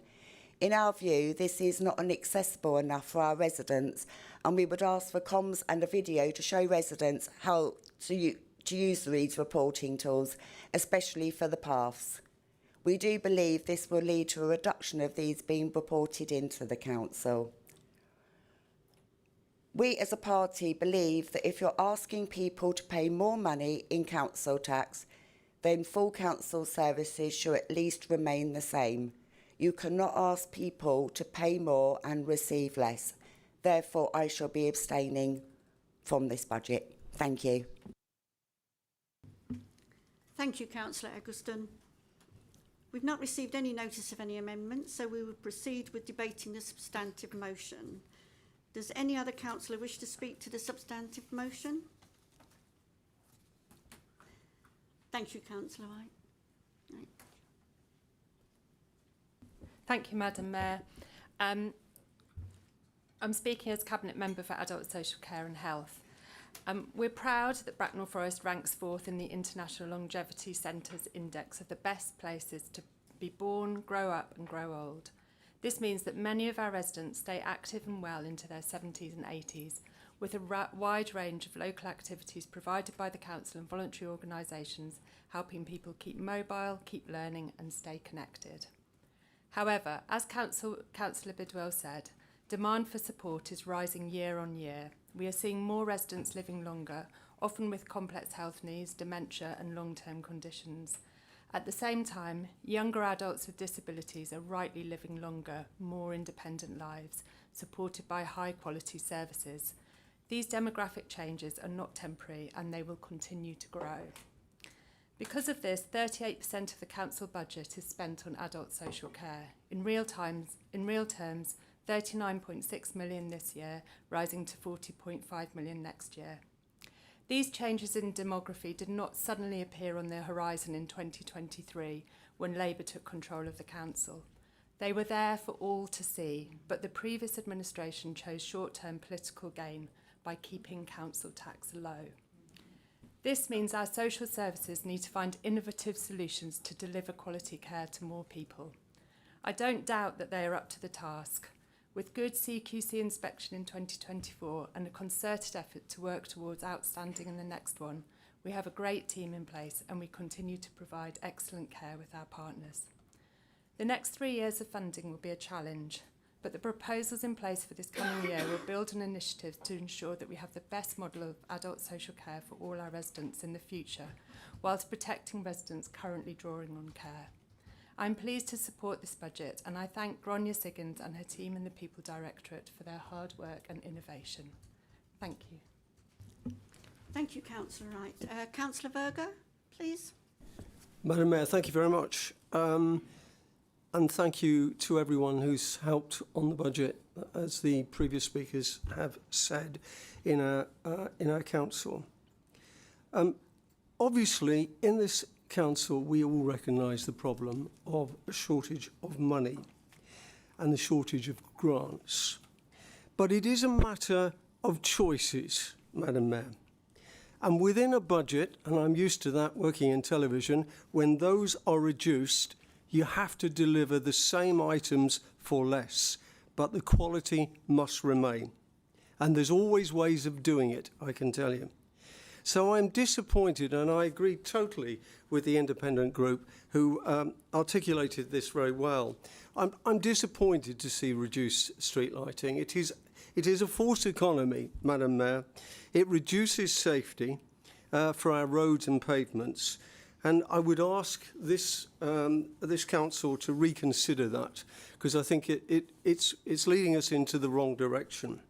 In our view, this is not inaccessible enough for our residents, and we would ask for comms and a video to show residents how to use these reporting tools, especially for the paths. We do believe this will lead to a reduction of these being reported into the council. We as a party believe that if you're asking people to pay more money in council tax, then full council services should at least remain the same. You cannot ask people to pay more and receive less. Therefore, I shall be abstaining from this budget. Thank you. Thank you, Councillor Eggleston. We've not received any notice of any amendments, so we will proceed with debating the substantive motion. Does any other councillor wish to speak to the substantive motion? Thank you, Councillor White. Right. Thank you, Madam Mayor. I'm speaking as Cabinet Member for Adult Social Care and Health. We're proud that Bracknell Forest ranks fourth in the International Longevity Centre's Index of the best places to be born, grow up and grow old. This means that many of our residents stay active and well into their 70s and 80s, with a wide range of local activities provided by the Council and voluntary organisations, helping people keep mobile, keep learning and stay connected. However, as Councillor Bidwell said, demand for support is rising year on year. We are seeing more residents living longer, often with complex health needs, dementia and long-term conditions. At the same time, younger adults with disabilities are rightly living longer, more independent lives, supported by high-quality services. These demographic changes are not temporary and they will continue to grow. Because of this, 38% of the council budget is spent on adult social care. In real terms, 39.6 million this year, rising to 40.5 million next year. These changes in demography did not suddenly appear on the horizon in 2023 when Labour took control of the council. They were there for all to see, but the previous administration chose short-term political gain by keeping council tax low. This means our social services need to find innovative solutions to deliver quality care to more people. I don't doubt that they are up to the task. With good CQC inspection in 2024 and a concerted effort to work towards outstanding in the next one, we have a great team in place and we continue to provide excellent care with our partners. The next 3 years of funding will be a challenge, but the proposals in place for this coming year will build on initiatives to ensure that we have the best model of adult social care for all our residents in the future, whilst protecting residents currently drawing on care. I'm pleased to support this budget and I thank Gráinne Siggins and her team in the People Directorate for their hard work and innovation. Thank you. Thank you, Councillor Wright. Councillor Verga, please. Madam Mayor, thank you very much. And thank you to everyone who's helped on the budget, as the previous speakers have said, in our council. Obviously, in this council, we all recognise the problem of a shortage of money and the shortage of grants. But it is a matter of choices, Madam Mayor. And within a budget, and I'm used to that working in television, when those are reduced, you have to deliver the same items for less, but the quality must remain. And there's always ways of doing it, I can tell you. So I'm disappointed, and I agree totally with the independent group who articulated this very well. I'm disappointed to see reduced street lighting. It is a false economy, Madam Mayor. It reduces safety for our roads and pavements. And I would ask this council to reconsider that, because I think it's leading us into the wrong direction.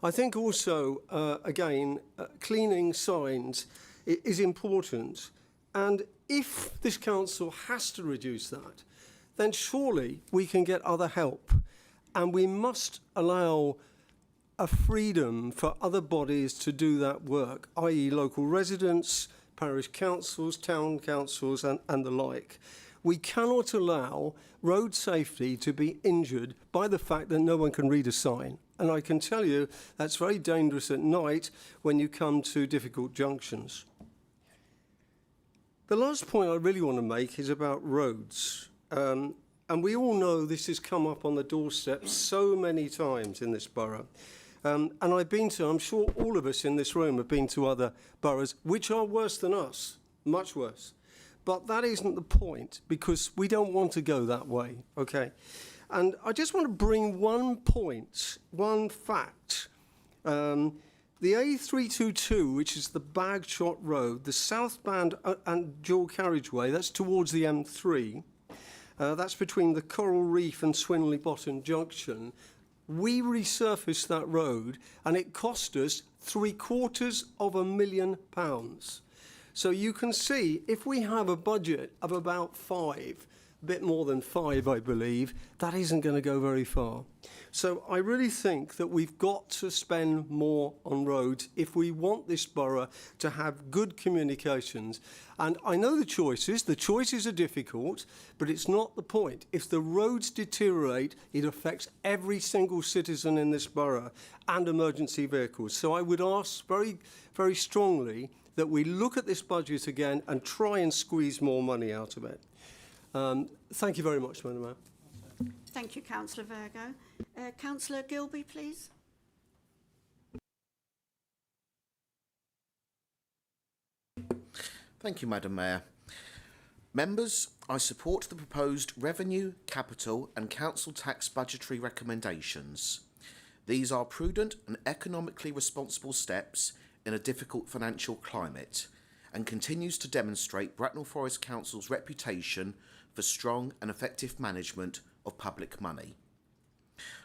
I think also, again, cleaning signs is important. And if this council has to reduce that, then surely we can get other help. And we must allow a freedom for other bodies to do that work, i.e. local residents, parish councils, town councils and the like. We cannot allow road safety to be injured by the fact that no one can read a sign. And I can tell you that's very dangerous at night when you come to difficult junctions. The last point I really want to make is about roads. And we all know this has come up on the doorstep so many times in this borough. And I've been to, I'm sure all of us in this room have been to other boroughs which are worse than us, much worse. But that isn't the point, because we don't want to go that way, okay? And I just want to bring one point, one fact. The A322, which is the Bagshot Road, the southbound and dual carriageway, that's towards the M3. That's between the Coral Reef and Swinley Bottom Junction. We resurfaced that road and it cost us £750,000. So you can see, if we have a budget of about 5, a bit more than 5, I believe, that isn't going to go very far. So I really think that we've got to spend more on roads if we want this borough to have good communications. And I know the choices are difficult, but it's not the point. If the roads deteriorate, it affects every single citizen in this borough and emergency vehicles. So I would ask very, very strongly that we look at this budget again and try and squeeze more money out of it. Thank you very much, Madam Mayor. Thank you, Councillor Virgo. Councillor Gilby, please. Thank you, Madam Mayor. Members, I support the proposed revenue, capital and council tax budgetary recommendations. These are prudent and economically responsible steps in a difficult financial climate and continues to demonstrate Bracknell Forest Council's reputation for strong and effective management of public money.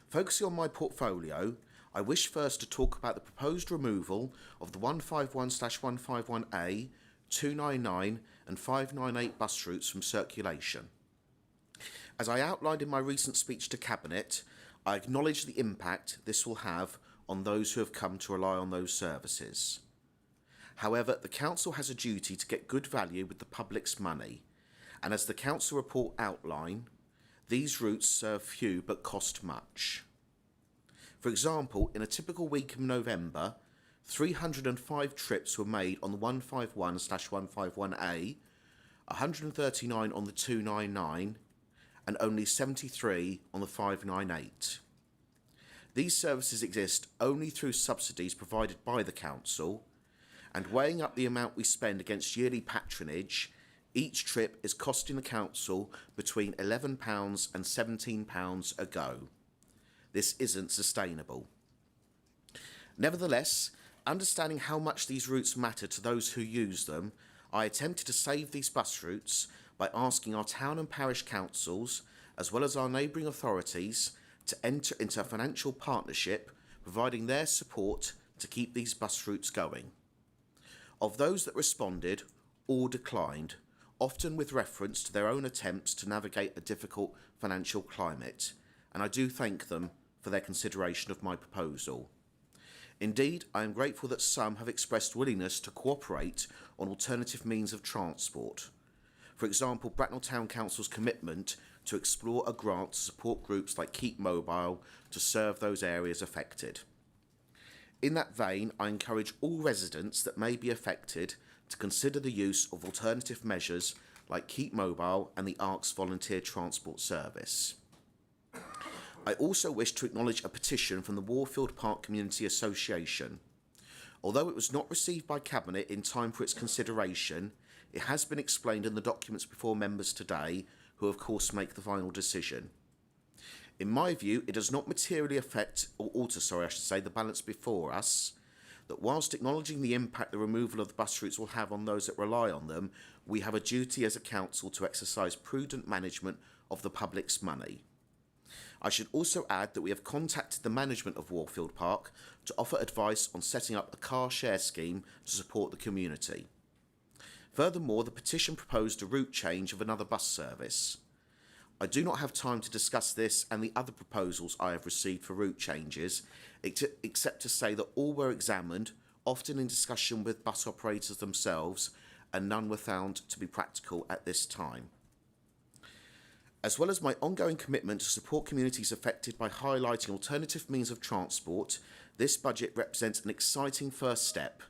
Focusing on my portfolio, I wish first to talk about the proposed removal of the 151/151A, 299 and 598 bus routes from circulation. As I outlined in my recent speech to Cabinet, I acknowledge the impact this will have on those who have come to rely on those services. However, the Council has a duty to get good value with the public's money, and as the Council report outline, these routes serve few but cost much. For example, in a typical week in November, 305 trips were made on the 151/151A, 139 on the 299, and only 73 on the 598. These services exist only through subsidies provided by the Council, and weighing up the amount we spend against yearly patronage, each trip is costing the Council between £11 and £17 a go. This isn't sustainable. Nevertheless, understanding how much these routes matter to those who use them, I attempted to save these bus routes by asking our town and parish councils, as well as our neighbouring authorities, to enter into a financial partnership, providing their support to keep these bus routes going. Of those that responded, all declined, often with reference to their own attempts to navigate a difficult financial climate, and I do thank them for their consideration of my proposal. Indeed, I am grateful that some have expressed willingness to cooperate on alternative means of transport. For example, Bracknell Town Council's commitment to explore a grant to support groups like Keep Mobile to serve those areas affected. In that vein, I encourage all residents that may be affected to consider the use of alternative measures like Keep Mobile and the ARC's volunteer transport service. I also wish to acknowledge a petition from the Warfield Park Community Association. Although it was not received by Cabinet in time for its consideration, it has been explained in the documents before members today, who of course make the final decision. In my view, it does not materially affect or alter, the balance before us. that whilst acknowledging the impact the removal of the bus routes will have on those that rely on them, we have a duty as a council to exercise prudent management of the public's money. I should also add that we have contacted the management of Warfield Park to offer advice on setting up a car share scheme to support the community. Furthermore, the petition proposed a route change of another bus service. I do not have time to discuss this and the other proposals I have received for route changes, except to say that all were examined, often in discussion with bus operators themselves, and none were found to be practical at this time. As well as my ongoing commitment to support communities affected by highlighting alternative means of transport, this budget represents an exciting first step,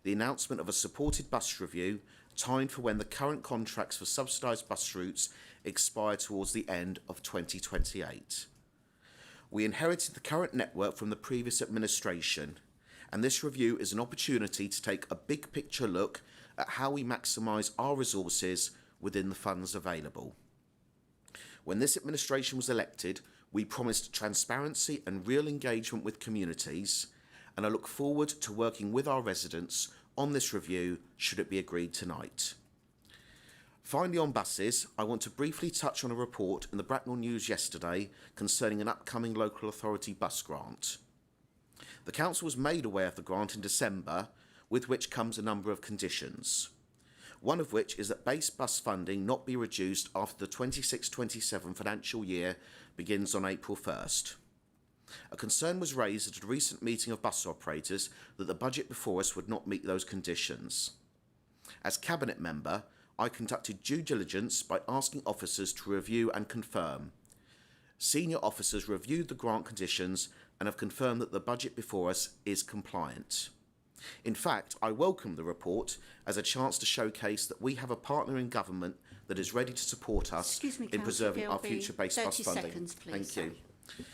the announcement of a supported bus review, timed for when the current contracts for subsidised bus routes expire towards the end of 2028. We inherited the current network from the previous administration, and this review is an opportunity to take a big picture look at how we maximise our resources within the funds available. When this administration was elected, we promised transparency and real engagement with communities, and I look forward to working with our residents on this review should it be agreed tonight. Finally, on buses, I want to briefly touch on a report in the Bracknell News yesterday concerning an upcoming local authority bus grant. The council was made aware of the grant in December, with which comes a number of conditions. One of which is that base bus funding not be reduced after the 26-27 financial year begins on April 1st. A concern was raised at a recent meeting of bus operators that the budget before us would not meet those conditions. As Cabinet member, I conducted due diligence by asking officers to review and confirm. Senior officers reviewed the grant conditions and have confirmed that the budget before us is compliant. In fact, I welcome the report as a chance to showcase that we have a partner in government that is ready to support us in preserving our future-based bus funding. 30 seconds, please. Thank you.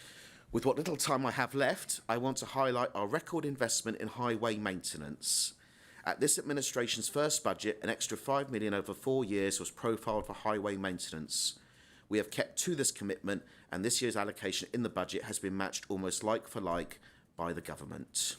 With what little time I have left, I want to highlight our record investment in highway maintenance. At this administration's first budget, an extra £5 million over 4 years was profiled for highway maintenance. We have kept to this commitment, and this year's allocation in the budget has been matched almost like for like by the government.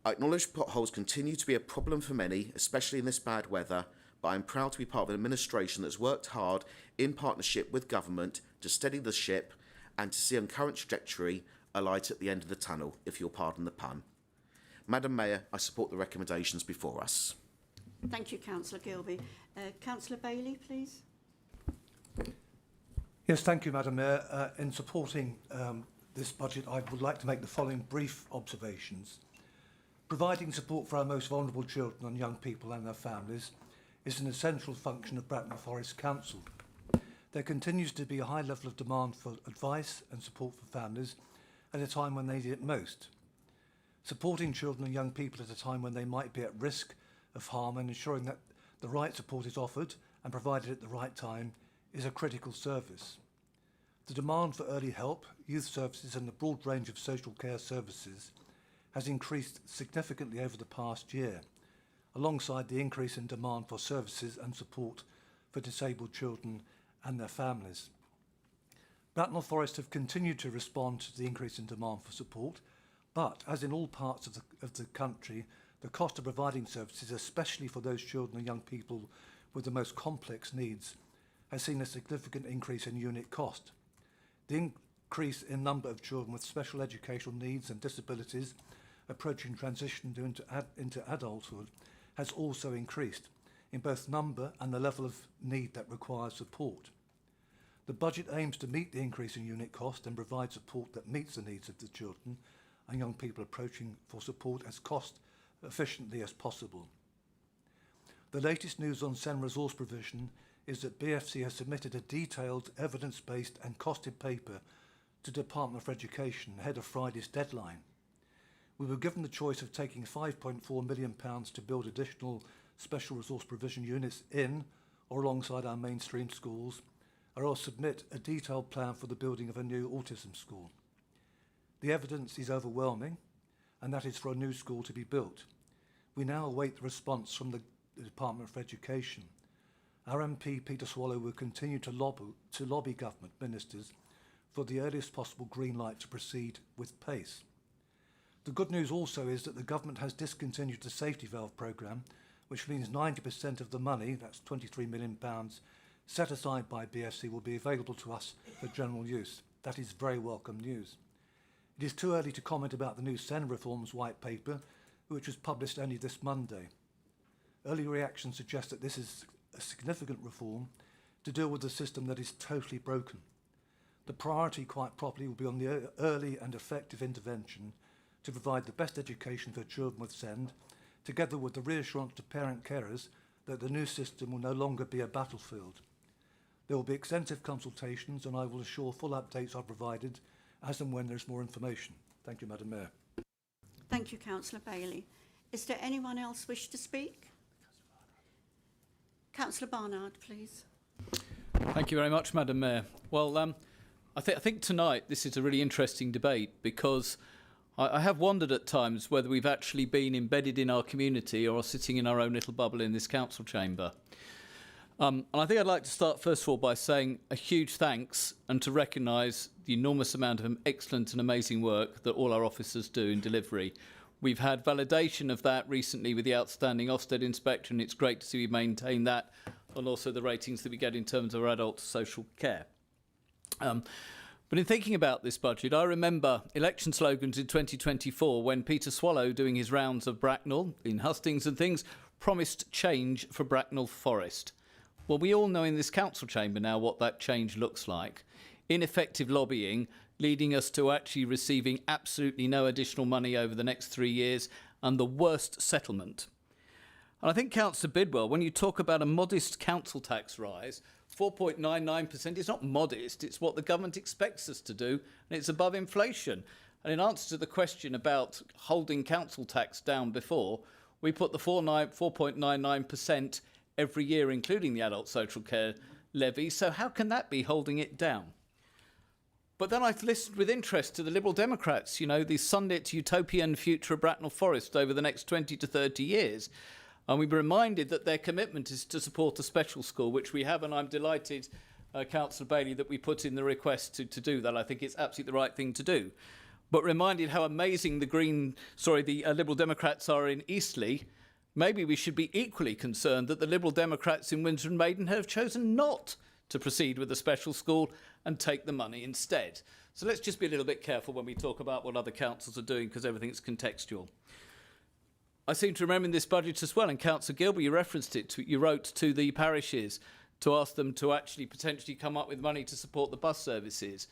I acknowledge potholes continue to be a problem for many, especially in this bad weather, but I'm proud to be part of an administration that's worked hard in partnership with government to steady the ship and to see on current trajectory a light at the end of the tunnel, if you'll pardon the pun. Madam Mayor, I support the recommendations before us. Thank you, Councillor Gilby. Councillor Bailey, please. Yes, thank you, Madam Mayor. In supporting this budget, I would like to make the following brief observations. Providing support for our most vulnerable children and young people and their families is an essential function of Bracknell Forest Council. There continues to be a high level of demand for advice and support for families at a time when they need it most. Supporting children and young people at a time when they might be at risk of harm and ensuring that the right support is offered and provided at the right time is a critical service. The demand for early help, youth services and the broad range of social care services has increased significantly over the past year, alongside the increase in demand for services and support for disabled children and their families. Bracknell Forest have continued to respond to the increase in demand for support, but as in all parts of the country, the cost of providing services, especially for those children and young people with the most complex needs, has seen a significant increase in unit cost. The increase in number of children with special educational needs and disabilities approaching transition into adulthood has also increased in both number and the level of need that requires support. The budget aims to meet the increase in unit cost and provide support that meets the needs of the children and young people approaching for support as cost efficiently as possible. The latest news on SEN resource provision is that BFC has submitted a detailed, evidence-based and costed paper to the Department for Education ahead of Friday's deadline. We were given the choice of taking £5.4 million to build additional special resource provision units in or alongside our mainstream schools, or else submit a detailed plan for the building of a new autism school. The evidence is overwhelming, and that is for a new school to be built. We now await the response from the Department for Education. Our MP, Peter Swallow, will continue to lobby government ministers for the earliest possible green light to proceed with pace. The good news also is that the government has discontinued the safety valve programme, which means 90% of the money, that's £23 million, set aside by BFC will be available to us for general use. That is very welcome news. It is too early to comment about the new SEN reforms white paper, which was published only this Monday. Early reactions suggest that this is a significant reform to deal with a system that is totally broken. The priority, quite properly, will be on the early and effective intervention to provide the best education for children with SEND, together with the reassurance to parent carers that the new system will no longer be a battlefield. There will be extensive consultations, and I will assure full updates are provided as and when there's more information. Thank you, Madam Mayor. Thank you, Councillor Bailey. Is there anyone else wish to speak? Councillor Barnard, please. Thank you very much, Madam Mayor. Well, I think tonight this is a really interesting debate because I have wondered at times whether we've actually been embedded in our community or sitting in our own little bubble in this council chamber. And I think I'd like to start first of all by saying a huge thanks and to recognise the enormous amount of excellent and amazing work that all our officers do in delivery. We've had validation of that recently with the outstanding Ofsted inspector, and it's great to see we maintain that, and also the ratings that we get in terms of our adult social care. But in thinking about this budget, I remember election slogans in 2024 when Peter Swallow, doing his rounds of Bracknell, in hustings and things, promised change for Bracknell Forest. Well, we all know in this council chamber now what that change looks like. Ineffective lobbying, leading us to actually receiving absolutely no additional money over the next 3 years, and the worst settlement. And I think, Councillor Bidwell, when you talk about a modest council tax rise, 4.99% is not modest, it's what the government expects us to do, and it's above inflation. And in answer to the question about holding council tax down before, we put the 4.99% every year, including the adult social care levy, so how can that be holding it down? But then I've listened with interest to the Liberal Democrats, you know, the sunlit utopian future of Bracknell Forest over the next 20 to 30 years. And we were reminded that their commitment is to support a special school, which we have, and I'm delighted, Councillor Bailey, that we put in the request to do that. I think it's absolutely the right thing to do. But reminded how amazing the Liberal Democrats are in Eastleigh, maybe we should be equally concerned that the Liberal Democrats in Windsor and Maidenhead have chosen not to proceed with the special school and take the money instead. So let's just be a little bit careful when we talk about what other councils are doing, because everything's contextual. I seem to remember in this budget as well, and Councillor Gilby, you referenced it, you wrote to the parishes to ask them to actually potentially come up with money to support the bus services.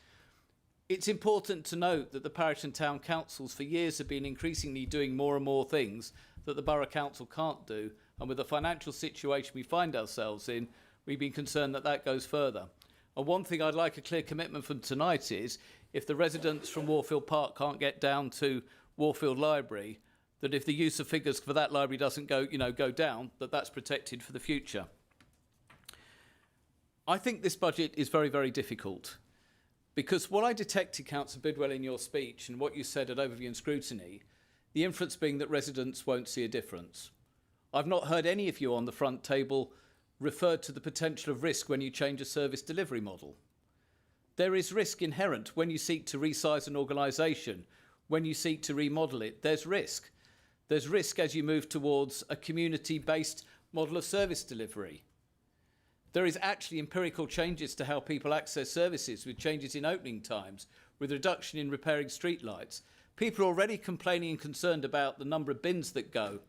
It's important to note that the parish and town councils for years have been increasingly doing more and more things that the borough council can't do, and with the financial situation we find ourselves in, we've been concerned that that goes further. And one thing I'd like a clear commitment from tonight is, if the residents from Warfield Park can't get down to Warfield Library, that if the use of figures for that library doesn't go down, that's protected for the future. I think this budget is very, very difficult, because what I detected, Councillor Bidwell, in your speech and what you said at Overview and Scrutiny, the inference being that residents won't see a difference. I've not heard any of you on the front table refer to the potential of risk when you change a service delivery model. There is risk inherent when you seek to resize an organisation, when you seek to remodel it. There's risk. There's risk as you move towards a community-based model of service delivery. There is actually empirical changes to how people access services, with changes in opening times, with reduction in repairing streetlights. People are already complaining and concerned about the number of bins that go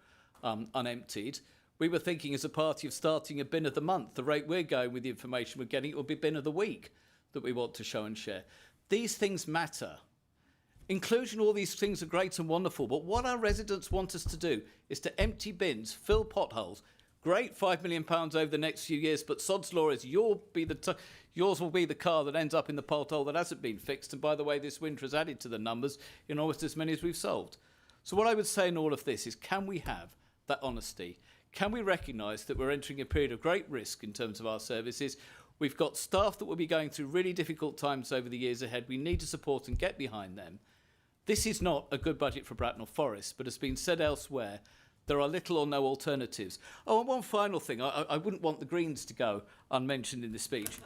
unemptied. We were thinking as a party of starting a bin of the month. The rate we're going with the information we're getting, it will be bin of the week that we want to show and share. These things matter. Inclusion, all these things are great and wonderful, but what our residents want us to do is to empty bins, fill potholes. Great, £5 million over the next few years, but sod's law is yours will be the car that ends up in the pothole that hasn't been fixed. And by the way, this winter has added to the numbers in almost as many as we've solved. So what I would say in all of this is, can we have that honesty? Can we recognise that we're entering a period of great risk in terms of our services? We've got staff that will be going through really difficult times over the years ahead. We need to support and get behind them. This is not a good budget for Bracknell Forest, but as has been said elsewhere, there are little or no alternatives. Oh, and one final thing. I wouldn't want the Greens to go unmentioned in this speech.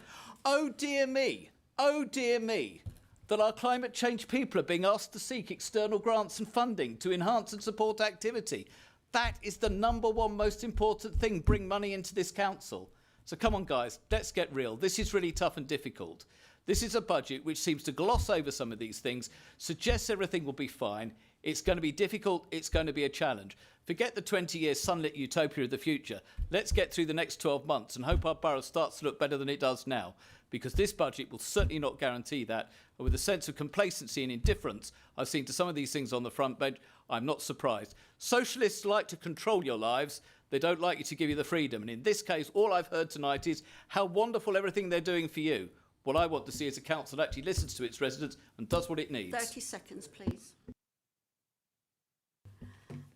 Oh, dear me. Oh, dear me. that our climate change people are being asked to seek external grants and funding to enhance and support activity. That is the number one most important thing, bring money into this council. So come on guys, let's get real. This is really tough and difficult. This is a budget which seems to gloss over some of these things, suggests everything will be fine. It's going to be difficult, it's going to be a challenge. Forget the 20-year sunlit utopia of the future. Let's get through the next 12 months and hope our borough starts to look better than it does now, because this budget will certainly not guarantee that. And with a sense of complacency and indifference I've seen to some of these things on the front bench, I'm not surprised. Socialists like to control your lives. They don't like you to give you the freedom. And in this case, all I've heard tonight is how wonderful everything they're doing for you. What I want to see is a council that actually listens to its residents and does what it needs. 30 seconds, please.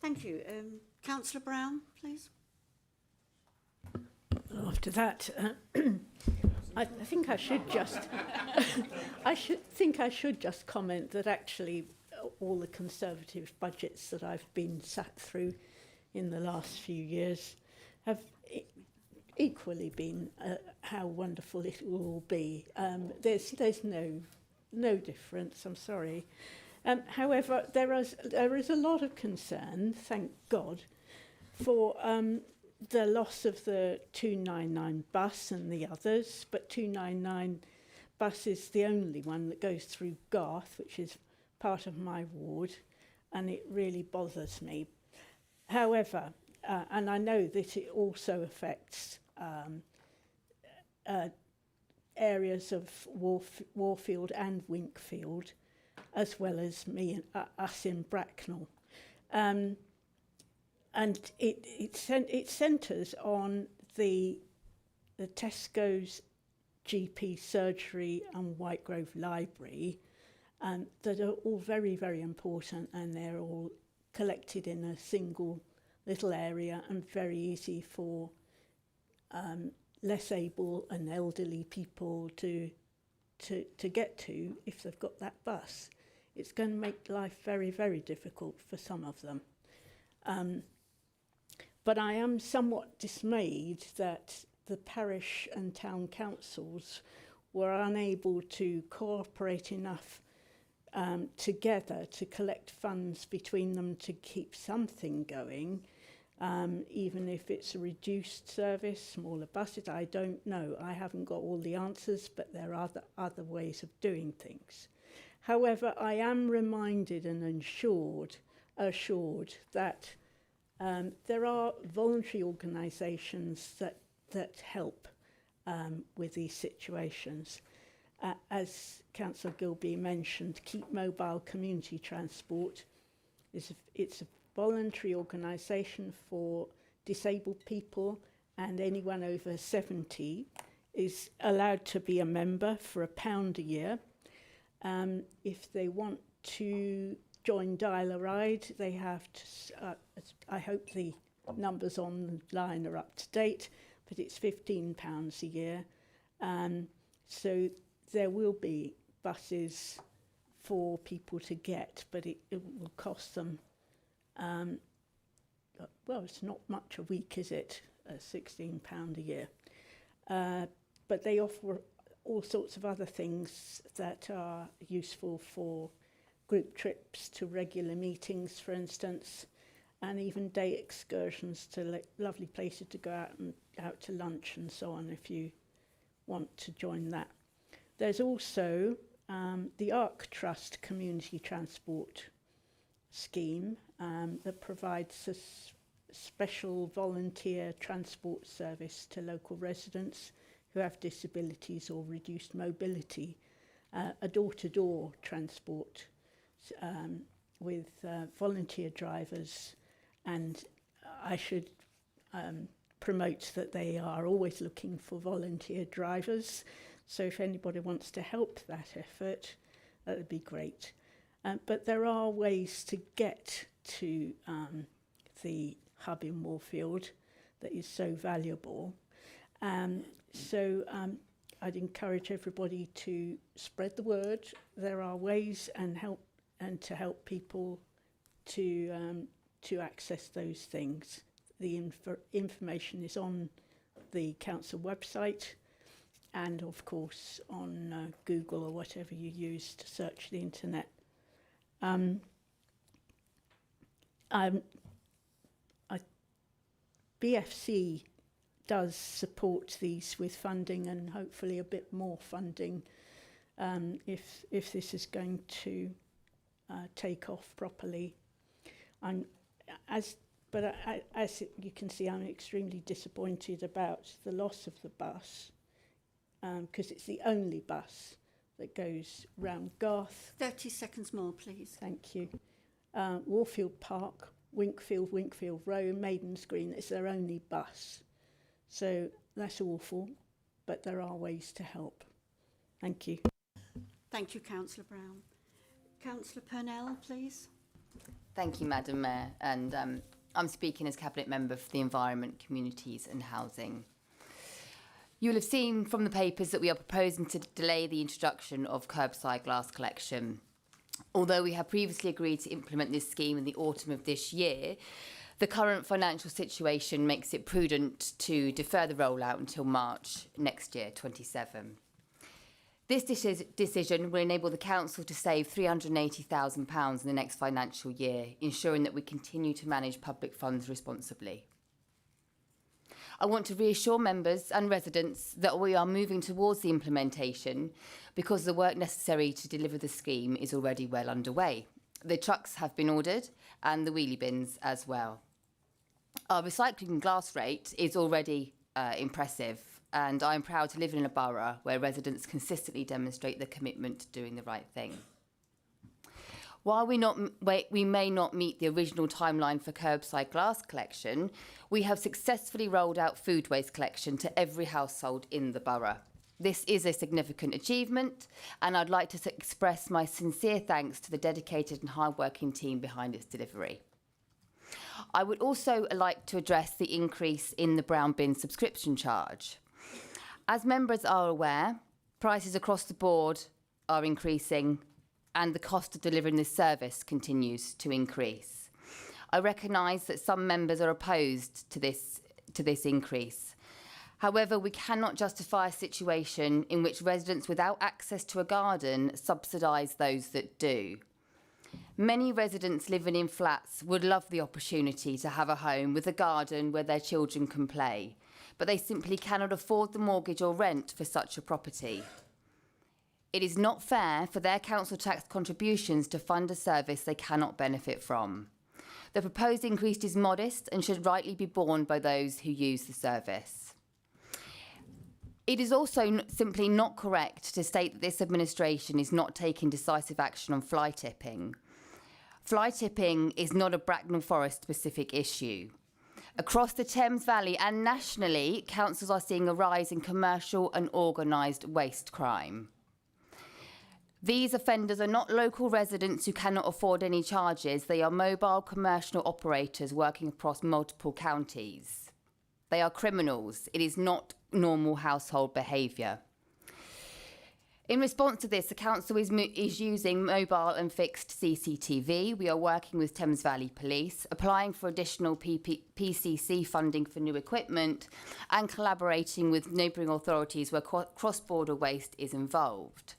Thank you. Councillor Brown, please. After that, I think I should just I should just comment that actually all the Conservative budgets that I've been sat through in the last few years have equally been how wonderful it will all be. There's no difference. I'm sorry. However, there is a lot of concern, thank God, for the loss of the 299 bus and the others, but 299 bus is the only one that goes through Garth, which is part of my ward, and it really bothers me. However, and I know that it also affects areas of Warfield and Winkfield, as well as us in Bracknell. And it centres on the Tesco's GP surgery and Whitegrove Library, that are all very, very important, and they're all collected in a single little area and very easy for less able and elderly people to get to if they've got that bus. It's going to make life very, very difficult for some of them. But I am somewhat dismayed that the parish and town councils were unable to cooperate enough together to collect funds between them to keep something going, even if it's a reduced service, smaller buses. I don't know. I haven't got all the answers, but there are other ways of doing things. However, I am reminded and assured that there are voluntary organisations that help with these situations. As Councillor Gilby mentioned, Keep Mobile Community Transport it's a voluntary organisation for disabled people, and anyone over 70 is allowed to be a member for £1 a year. If they want to join Dial a Ride, they have to, I hope the numbers online are up to date, but it's £15 a year. So there will be buses for people to get, but it will cost them, well, it's not much a week, is it? £16 a year. But they offer all sorts of other things that are useful for group trips to regular meetings, for instance, and even day excursions to lovely places to go out to lunch and so on if you want to join that. There's also the ARC Trust Community Transport Scheme that provides a special volunteer transport service to local residents who have disabilities or reduced mobility, a door-to-door transport with volunteer drivers, and I should promote that they are always looking for volunteer drivers, so if anybody wants to help that effort, that would be great. But there are ways to get to the hub in Warfield that is so valuable. So I'd encourage everybody to spread the word. There are ways and to help people to access those things. The information is on the council website, and of course on Google or whatever you use to search the internet. BFC does support these with funding, and hopefully a bit more funding if this is going to take off properly. As you can see, I'm extremely disappointed about the loss of the bus, because it's the only bus that goes round Garth. 30 seconds more, please. Thank you. Warfield Park, Winkfield Row, Maidens Green. It's their only bus. So that's awful, but there are ways to help. Thank you. Thank you, Councillor Brown. Councillor Purnell, please. Thank you, Madam Mayor. And I'm speaking as Cabinet Member for the Environment, Communities and Housing. You'll have seen from the papers that we are proposing to delay the introduction of curbside glass collection. Although we have previously agreed to implement this scheme in the autumn of this year, the current financial situation makes it prudent to defer the rollout until March next year, 27. This decision will enable the Council to save £380,000 in the next financial year, ensuring that we continue to manage public funds responsibly. I want to reassure members and residents that we are moving towards the implementation because the work necessary to deliver the scheme is already well underway. The trucks have been ordered and the wheelie bins as well. Our recycling glass rate is already impressive, and I'm proud to live in a borough where residents consistently demonstrate their commitment to doing the right thing. While we may not meet the original timeline for curbside glass collection, we have successfully rolled out food waste collection to every household in the borough. This is a significant achievement, and I'd like to express my sincere thanks to the dedicated and hard-working team behind its delivery. I would also like to address the increase in the brown bin subscription charge. As members are aware, prices across the board are increasing, and the cost of delivering this service continues to increase. I recognise that some members are opposed to this increase. However, we cannot justify a situation in which residents without access to a garden subsidise those that do. Many residents living in flats would love the opportunity to have a home with a garden where their children can play, but they simply cannot afford the mortgage or rent for such a property. It is not fair for their council tax contributions to fund a service they cannot benefit from. The proposed increase is modest and should rightly be borne by those who use the service. It is also simply not correct to state that this administration is not taking decisive action on fly tipping. Fly tipping is not a Bracknell Forest specific issue. Across the Thames Valley and nationally, councils are seeing a rise in commercial and organised waste crime. These offenders are not local residents who cannot afford any charges. They are mobile commercial operators working across multiple counties. They are criminals. It is not normal household behaviour. In response to this, the council is using mobile and fixed CCTV. We are working with Thames Valley Police, applying for additional PCC funding for new equipment, and collaborating with neighbouring authorities where cross-border waste is involved.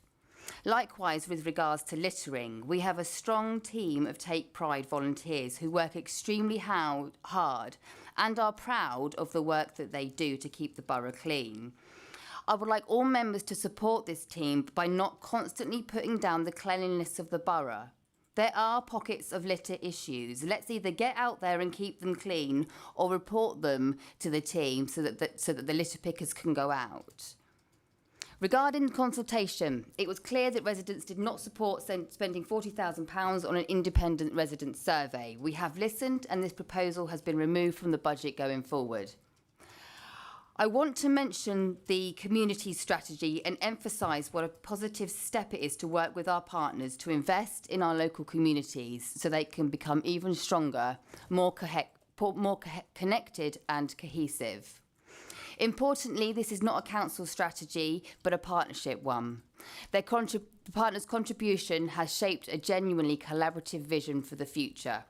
Likewise, with regards to littering, we have a strong team of Take Pride volunteers who work extremely hard and are proud of the work that they do to keep the borough clean. I would like all members to support this team by not constantly putting down the cleanliness of the borough. There are pockets of litter issues. Let's either get out there and keep them clean or report them to the team so that the litter pickers can go out. Regarding consultation, it was clear that residents did not support spending £40,000 on an independent resident survey. We have listened, and this proposal has been removed from the budget going forward. I want to mention the community strategy and emphasise what a positive step it is to work with our partners to invest in our local communities so they can become even stronger, more connected and cohesive. Importantly, this is not a council strategy, but a partnership one. The partners' contribution has shaped a genuinely collaborative vision for the future.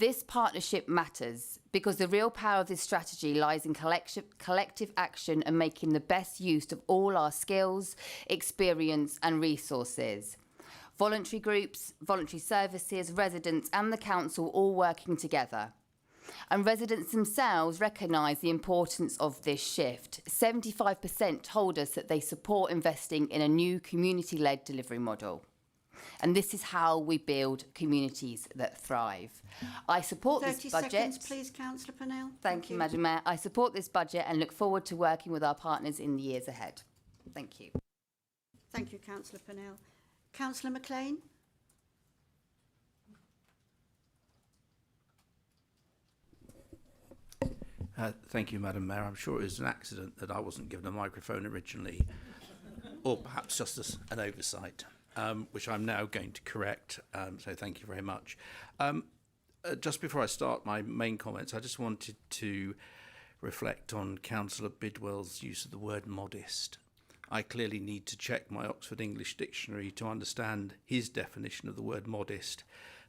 This partnership matters because the real power of this strategy lies in collective action and making the best use of all our skills, experience and resources. Voluntary groups, voluntary services, residents and the council all working together. And residents themselves recognise the importance of this shift. 75% told us that they support investing in a new community-led delivery model. And this is how we build communities that thrive. I support this 30 budget. seconds, please, Councillor Purnell. Thank you, Madam Mayor. I support this budget and look forward to working with our partners in the years ahead. Thank you. Thank you, Councillor Purnell. Councillor McLean. Thank you, Madam Mayor. I'm sure it was an accident that I wasn't given a microphone originally, or perhaps just an oversight, which I'm now going to correct. So thank you very much. Just before I start my main comments, I just wanted to reflect on Councillor Bidwell's use of the word modest. I clearly need to check my Oxford English Dictionary to understand his definition of the word modest.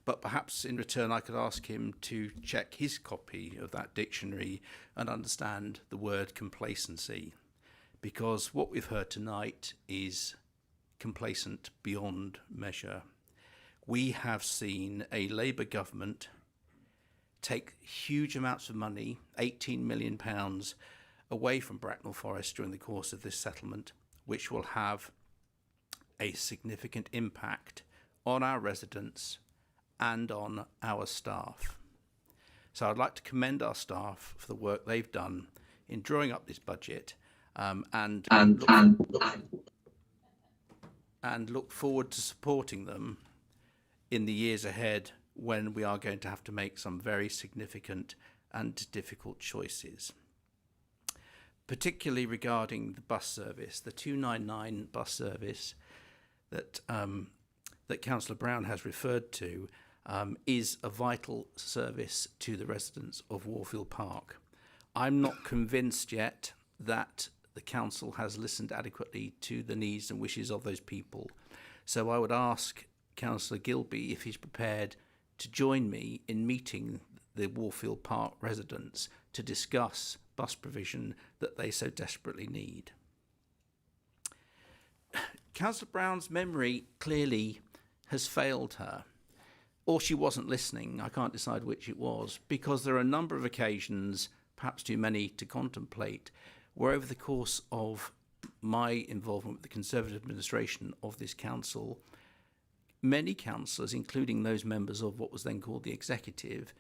But perhaps in return I could ask him to check his copy of that dictionary and understand the word complacency. Because what we've heard tonight is complacent beyond measure. We have seen a Labour government take huge amounts of money, £18 million, away from Bracknell Forest during the course of this settlement, which will have a significant impact on our residents and on our staff. So I'd like to commend our staff for the work they've done in drawing up this budget and look forward to supporting them in the years ahead when we are going to have to make some very significant and difficult choices. Particularly regarding the bus service, the 299 bus service that Councillor Brown has referred to is a vital service to the residents of Warfield Park. I'm not convinced yet that the council has listened adequately to the needs and wishes of those people. So I would ask Councillor Gilby if he's prepared to join me in meeting the Warfield Park residents to discuss bus provision that they so desperately need. Councillor Brown's memory clearly has failed her, or she wasn't listening. I can't decide which it was, because there are a number of occasions, perhaps too many to contemplate, where over the course of my involvement with the Conservative administration of this council, many councillors, including those members of what was then called the executive,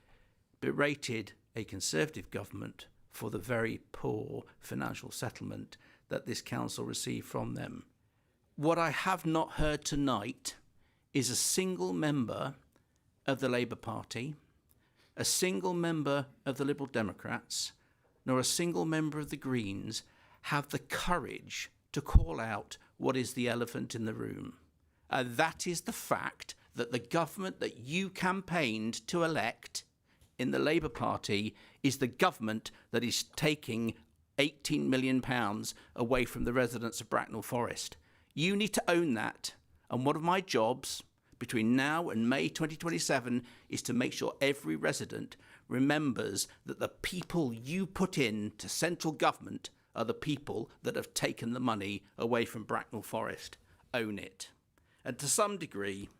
berated a Conservative government for the very poor financial settlement that this council received from them. What I have not heard tonight is a single member of the Labour Party, a single member of the Liberal Democrats, nor a single member of the Greens have the courage to call out what is the elephant in the room. That is the fact that the government that you campaigned to elect in the Labour Party is the government that is taking £18 million away from the residents of Bracknell Forest. You need to own that. And one of my jobs between now and May 2027 is to make sure every resident remembers that the people you put in to central government are the people that have taken the money away from Bracknell Forest. Own it. And to some degree,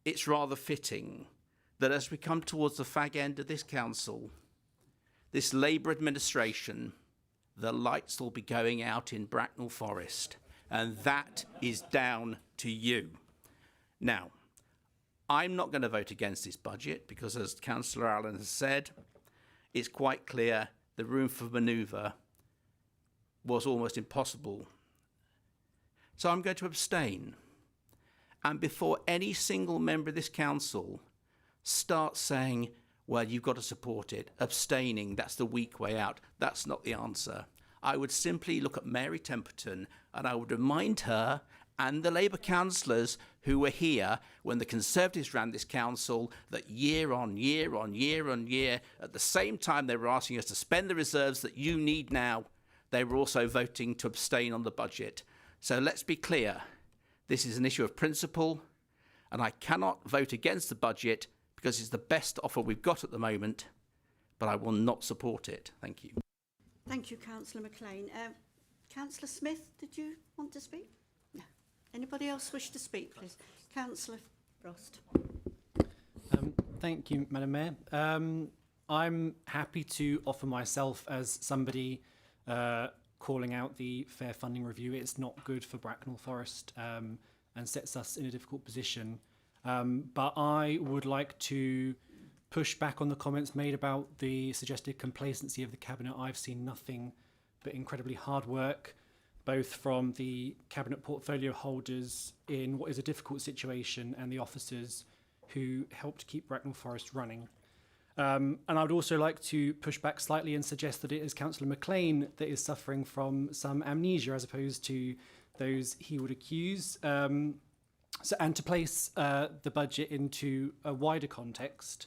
it's rather fitting that as we come towards the fag end of this council, this Labour administration, the lights will be going out in Bracknell Forest, and that is down to you. Now, I'm not going to vote against this budget because, as Councillor Allen has said, it's quite clear the room for manoeuvre was almost impossible. So I'm going to abstain. And before any single member of this council starts saying, well, you've got to support it, abstaining, that's the weak way out, that's not the answer. I would simply look at Mary Temperton and I would remind her and the Labour councillors who were here when the Conservatives ran this council that year on year on year on year, at the same time they were asking us to spend the reserves that you need now, they were also voting to abstain on the budget. So let's be clear, this is an issue of principle, and I cannot vote against the budget because it's the best offer we've got at the moment, but I will not support it. Thank you. Thank you, Councillor McLean. Councillor Smith, did you want to speak? No. Anybody else wish to speak, please? Councillor Frost. Thank you, Madam Mayor. I'm happy to offer myself as somebody calling out the fair funding review. It's not good for Bracknell Forest and sets us in a difficult position. But I would like to push back on the comments made about the suggested complacency of the Cabinet. I've seen nothing but incredibly hard work, both from the Cabinet portfolio holders in what is a difficult situation and the officers who helped keep Bracknell Forest running. And I would also like to push back slightly and suggest that it is Councillor McLean that is suffering from some amnesia as opposed to those he would accuse. And to place the budget into a wider context,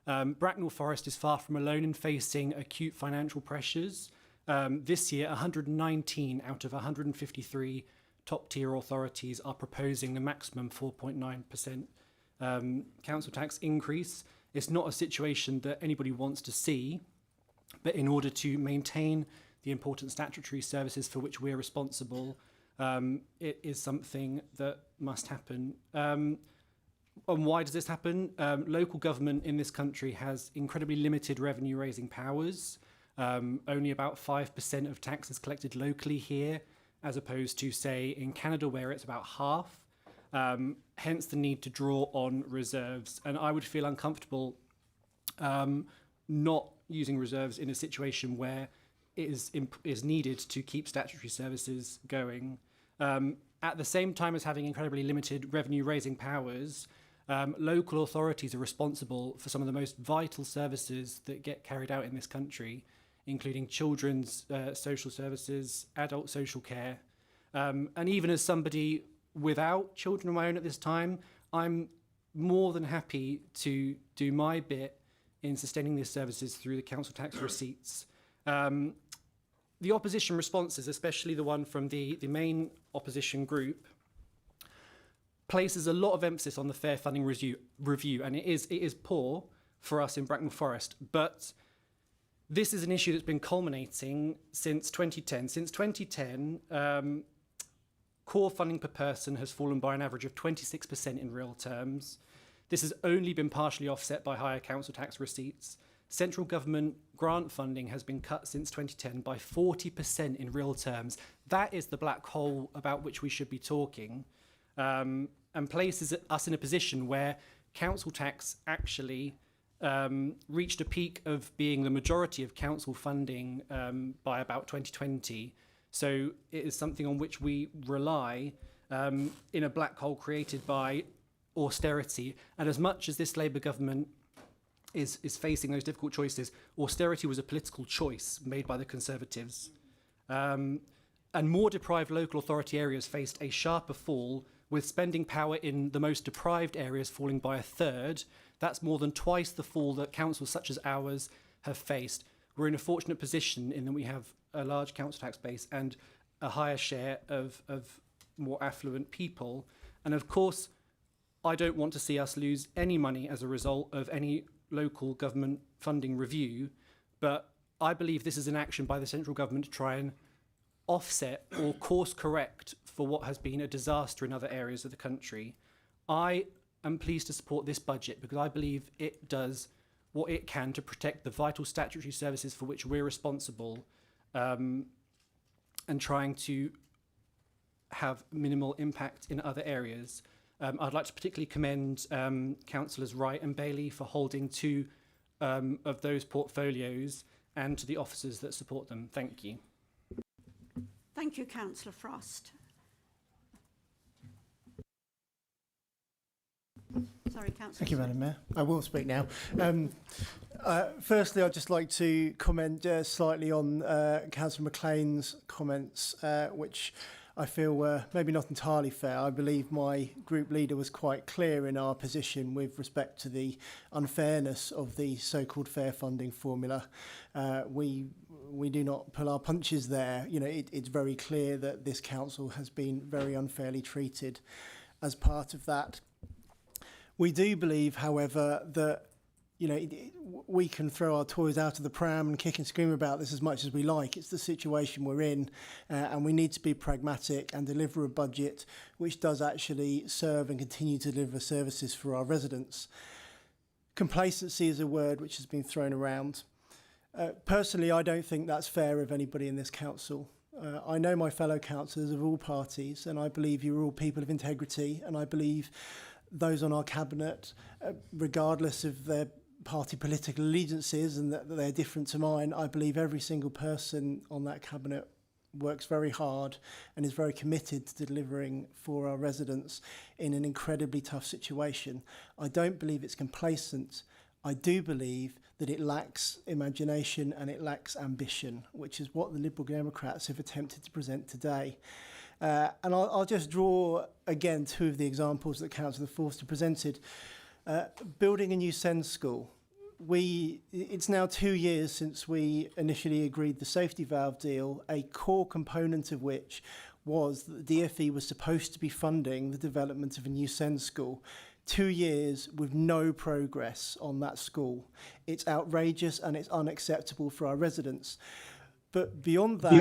Bracknell Forest is far from alone in facing acute financial pressures. This year, 119 out of 153 top-tier authorities are proposing the maximum 4.9% council tax increase. It's not a situation that anybody wants to see, but in order to maintain the important statutory services for which we're responsible, it is something that must happen. And why does this happen? Local government in this country has incredibly limited revenue-raising powers. Only about 5% of tax is collected locally here, as opposed to, say, in Canada, where it's about half. Hence the need to draw on reserves. And I would feel uncomfortable not using reserves in a situation where it is needed to keep statutory services going. At the same time as having incredibly limited revenue-raising powers, local authorities are responsible for some of the most vital services that get carried out in this country, including children's social services, adult social care. And even as somebody without children of my own at this time, I'm more than happy to do my bit in sustaining these services through the council tax receipts. The opposition responses, especially the one from the main opposition group, places a lot of emphasis on the fair funding review, and it is poor for us in Bracknell Forest. But this is an issue that's been culminating since 2010. Since 2010, core funding per person has fallen by an average of 26% in real terms. This has only been partially offset by higher council tax receipts. Central government grant funding has been cut since 2010 by 40% in real terms. That is the black hole about which we should be talking, and places us in a position where council tax actually reached a peak of being the majority of council funding by about 2020. So it is something on which we rely in a black hole created by austerity. And as much as this Labour government is facing those difficult choices, austerity was a political choice made by the Conservatives. And more deprived local authority areas faced a sharper fall, with spending power in the most deprived areas falling by a third. That's more than twice the fall that councils such as ours have faced. We're in a fortunate position in that we have a large council tax base and a higher share of more affluent people. And of course, I don't want to see us lose any money as a result of any local government funding review, but I believe this is an action by the central government to try and offset or course correct for what has been a disaster in other areas of the country. I am pleased to support this budget because I believe it does what it can to protect the vital statutory services for which we're responsible, and trying to have minimal impact in other areas. I'd like to particularly commend Councillors Wright and Bailey for holding two of those portfolios, and to the officers that support them. Thank you. Thank you, Councillor Frost. Sorry, Councillor. Thank you, Madam Mayor. I will speak now. Firstly, I'd just like to comment slightly on Councillor McLean's comments, which I feel were maybe not entirely fair. I believe my group leader was quite clear in our position with respect to the unfairness of the so-called fair funding formula. We do not pull our punches there. You know, it's very clear that this council has been very unfairly treated as part of that. We do believe, however, that we can throw our toys out of the pram and kick and scream about this as much as we like. It's the situation we're in, and we need to be pragmatic and deliver a budget which does actually serve and continue to deliver services for our residents. Complacency is a word which has been thrown around. Personally, I don't think that's fair of anybody in this council. I know my fellow councillors of all parties, and I believe you're all people of integrity, and I believe those on our cabinet, regardless of their party political allegiances and that they're different to mine, I believe every single person on that cabinet works very hard and is very committed to delivering for our residents in an incredibly tough situation. I don't believe it's complacent. I do believe that it lacks imagination and it lacks ambition, which is what the Liberal Democrats have attempted to present today. And I'll just draw, again, two of the examples that Councillor Forster presented. Building a new SEND school. It's now 2 years since we initially agreed the safety valve deal, a core component of which was that the DfE was supposed to be funding the development of a new SEND school. 2 years with no progress on that school. It's outrageous and it's unacceptable for our residents. But beyond that,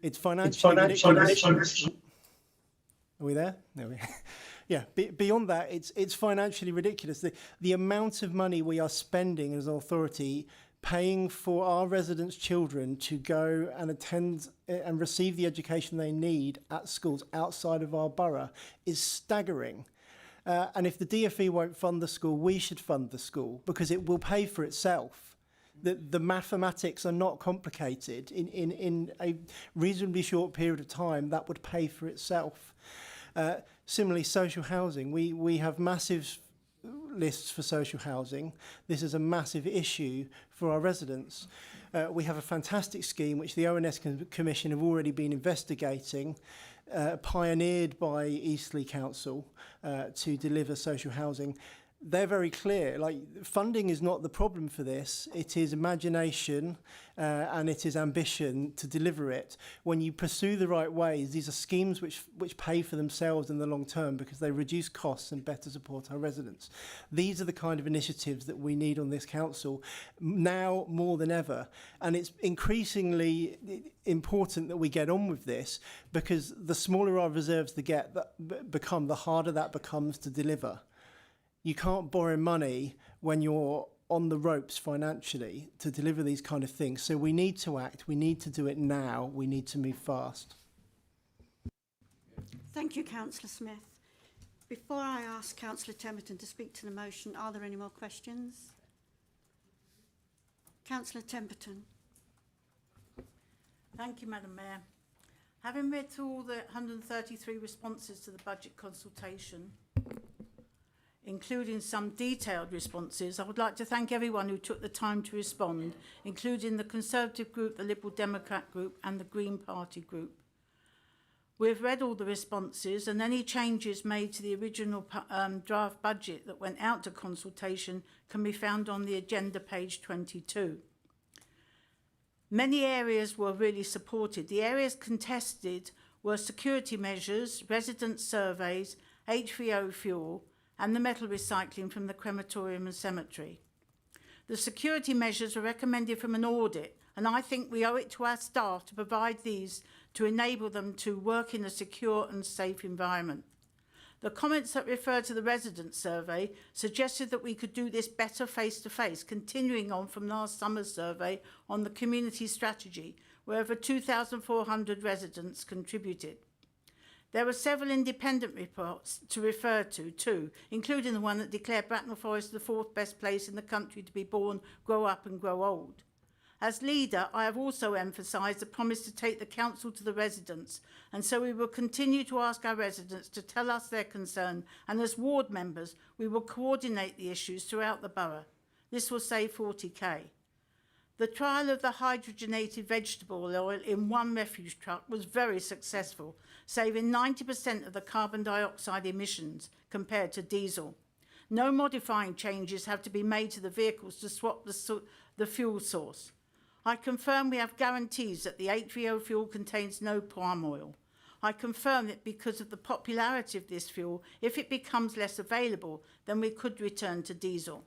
it's financially ridiculous. Are we there? There we are. Yeah, beyond that, it's financially ridiculous. The amount of money we are spending as an authority paying for our residents' children to go and attend and receive the education they need at schools outside of our borough is staggering. And if the DfE won't fund the school, we should fund the school because it will pay for itself. The mathematics are not complicated. In a reasonably short period of time, that would pay for itself. Similarly, social housing. We have massive lists for social housing. This is a massive issue for our residents. We have a fantastic scheme which the ONS Commission have already been investigating, pioneered by Eastleigh Council to deliver social housing. They're very clear, funding is not the problem for this. It is imagination and it is ambition to deliver it. When you pursue the right ways, these are schemes which pay for themselves in the long term because they reduce costs and better support our residents. These are the kind of initiatives that we need on this council now more than ever. And it's increasingly important that we get on with this because the smaller our reserves become, the harder that becomes to deliver. You can't borrow money when you're on the ropes financially to deliver these kind of things. So we need to act. We need to do it now. We need to move fast. Thank you, Councillor Smith. Before I ask Councillor Temperton to speak to the motion, are there any more questions? Councillor Temperton. Thank you, Madam Mayor. Having read through all the 133 responses to the budget consultation, including some detailed responses, I would like to thank everyone who took the time to respond, including the Conservative Group, the Liberal Democrat Group and the Green Party Group. We've read all the responses and any changes made to the original draft budget that went out to consultation can be found on the agenda, page 22. Many areas were really supported. The areas contested were security measures, resident surveys, HVO fuel, and the metal recycling from the crematorium and cemetery. The security measures are recommended from an audit, and I think we owe it to our staff to provide these to enable them to work in a secure and safe environment. The comments that refer to the resident survey suggested that we could do this better face-to-face, continuing on from last summer's survey on the community strategy, where over 2,400 residents contributed. There were several independent reports to refer to too, including the one that declared Bracknell Forest the 4th best place in the country to be born, grow up and grow old. As leader, I have also emphasised the promise to take the council to the residents, and so we will continue to ask our residents to tell us their concern, and as ward members, we will coordinate the issues throughout the borough. This will save 40k. The trial of the hydrogenated vegetable oil in one refuse truck was very successful, saving 90% of the carbon dioxide emissions compared to diesel. No modifying changes have to be made to the vehicles to swap the fuel source. I confirm we have guarantees that the HVO fuel contains no palm oil. I confirm that because of the popularity of this fuel, if it becomes less available, then we could return to diesel.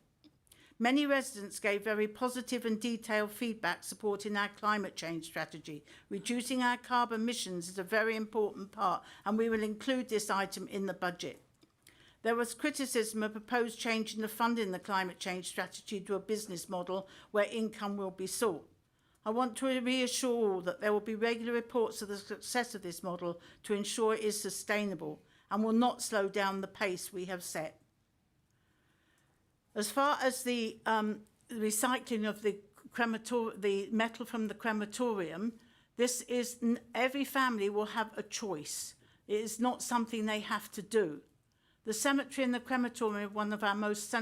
Many residents gave very positive and detailed feedback supporting our climate change strategy. Reducing our carbon emissions is a very important part, and we will include this item in the budget. There was criticism of proposed change in the funding the climate change strategy to a business model where income will be sought. I want to reassure all that there will be regular reports of the success of this model to ensure it is sustainable and will not slow down the pace we have set. As far as the recycling of the metal from the crematorium, this is every family will have a choice. It is not something they have to do. The cemetery and the crematorium are one of our most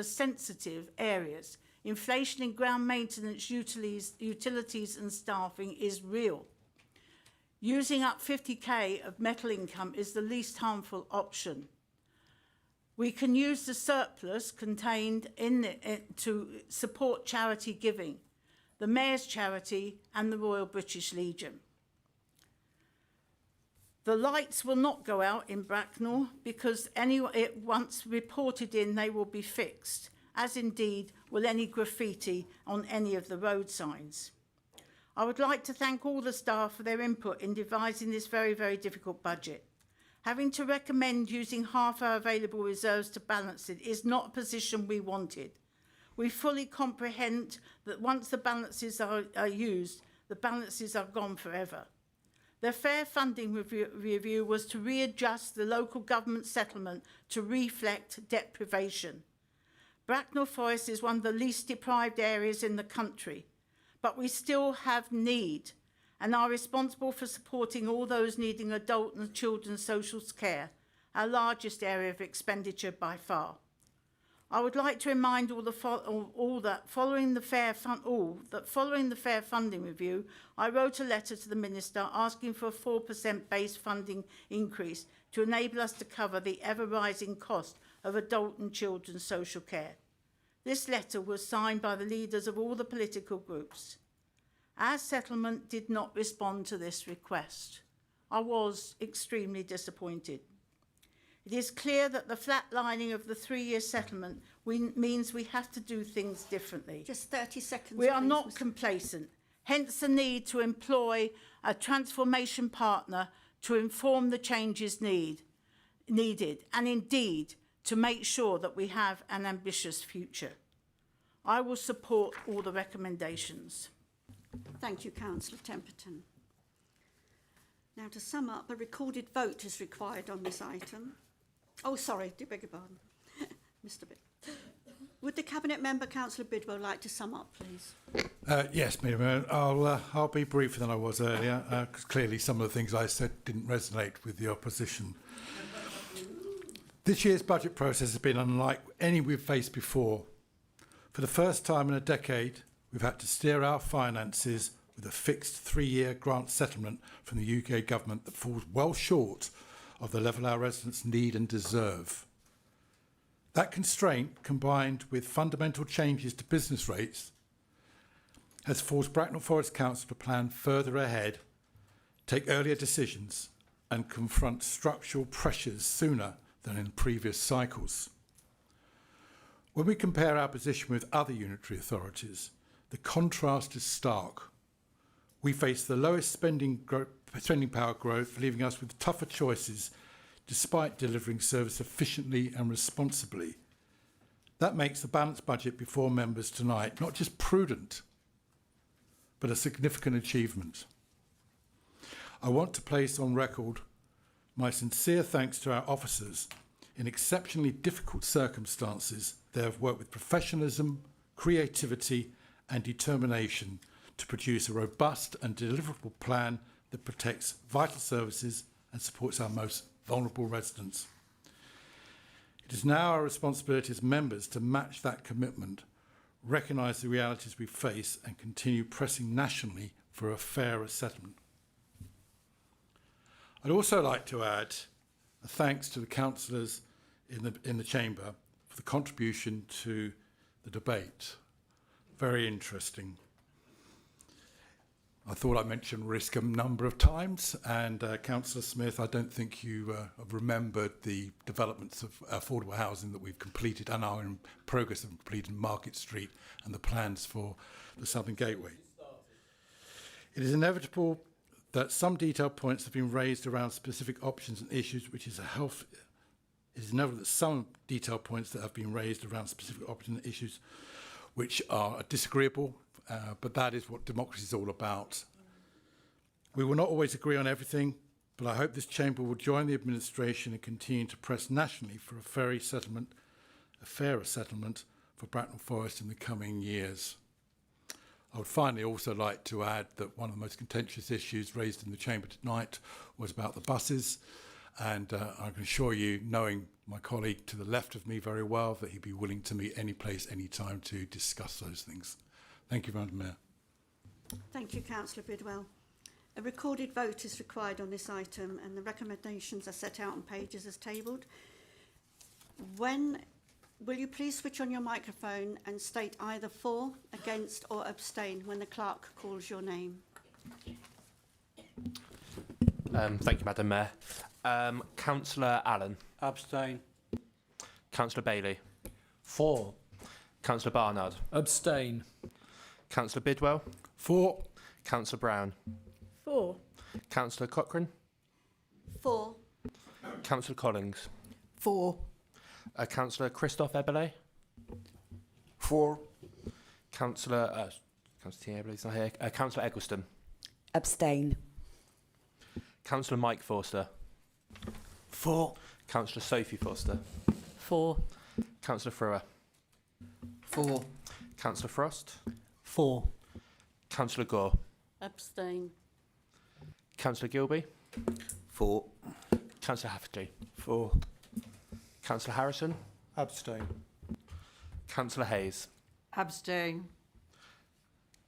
sensitive areas. Inflation in ground maintenance, utilities and staffing is real. Using up 50k of metal income is the least harmful option. We can use the surplus contained in it to support charity giving, the Mayor's Charity and the Royal British Legion. The lights will not go out in Bracknell because once reported in, they will be fixed, as indeed will any graffiti on any of the road signs. I would like to thank all the staff for their input in devising this very, very difficult budget. Having to recommend using half our available reserves to balance it is not a position we wanted. We fully comprehend that once the balances are used, the balances are gone forever. The fair funding review was to readjust the local government settlement to reflect deprivation. Bracknell Forest is one of the least deprived areas in the country, but we still have need and are responsible for supporting all those needing adult and children's social care, our largest area of expenditure by far. I would like to remind that following the fair funding review, I wrote a letter to the Minister asking for a 4% base funding increase to enable us to cover the ever-rising cost of adult and children's social care. This letter was signed by the leaders of all the political groups. Our settlement did not respond to this request. I was extremely disappointed. It is clear that the flatlining of the 3-year settlement means we have to do things differently. Just 30 seconds. We are not complacent, hence the need to employ a transformation partner to inform the changes needed and indeed to make sure that we have an ambitious future. I will support all the recommendations. Thank you, Councillor Temperton. Now, to sum up, a recorded vote is required on this item. Oh, sorry, do beg your pardon. Mr. Bid. Would the Cabinet Member, Councillor Bidwell, like to sum up, please? Yes, Mayor, I'll be briefer than I was earlier, because clearly some of the things I said didn't resonate with the opposition. This year's budget process has been unlike any we've faced before. For the first time in a decade, we've had to steer our finances with a fixed 3-year grant settlement from the UK government that falls well short of the level our residents need and deserve. That constraint, combined with fundamental changes to business rates, has forced Bracknell Forest Council to plan further ahead, take earlier decisions and confront structural pressures sooner than in previous cycles. When we compare our position with other unitary authorities, the contrast is stark. We face the lowest spending power growth, leaving us with tougher choices despite delivering service efficiently and responsibly. That makes the balanced budget before members tonight not just prudent, but a significant achievement. I want to place on record my sincere thanks to our officers. In exceptionally difficult circumstances, they have worked with professionalism, creativity and determination to produce a robust and deliverable plan that protects vital services and supports our most vulnerable residents. It is now our responsibility as members to match that commitment, recognise the realities we face and continue pressing nationally for a fairer settlement. I'd also like to add a thanks to the councillors in the chamber for the contribution to the debate. Very interesting. I thought I mentioned risk a number of times, and Councillor Smith, I don't think you have remembered the developments of affordable housing that we've completed and are in progress of completing Market Street and the plans for the Southern Gateway. It is inevitable that some detailed points have been raised around specific options and issues, which is a health. It is inevitable that some detailed points that have been raised around specific options and issues, which are disagreeable. But that is what democracy is all about. We will not always agree on everything, but I hope this chamber will join the administration and continue to press nationally for a fairer settlement for Bracknell Forest in the coming years. I would finally also like to add that one of the most contentious issues raised in the chamber tonight was about the buses, and I can assure you, knowing my colleague to the left of me very well, that he'd be willing to meet any place, any time to discuss those things. Thank you, Madam Mayor. Thank you, Councillor Bidwell. A recorded vote is required on this item and the recommendations are set out on pages as tabled. Will you please switch on your microphone and state either for, against or abstain when the clerk calls your name? Thank you, Madam Mayor. Councillor Allen. Abstain. Councillor Bailey. For. Councillor Barnard. Abstain. Councillor Bidwell. For. Councillor Brown. For. Councillor Cochrane. For. Councillor Collins. For. Councillor Christophe Ebele. For. Councillor T. Ebele's not here. Councillor Eggleston. Abstain. Councillor Mike Forster. For. Councillor Sophie Forster. For. Councillor Frewer. For. Councillor Frost. For. Councillor Gore. Abstain. Councillor Gilby. For. Councillor Hafferty. For. Councillor Harrison. Abstain. Councillor Hayes. Abstain.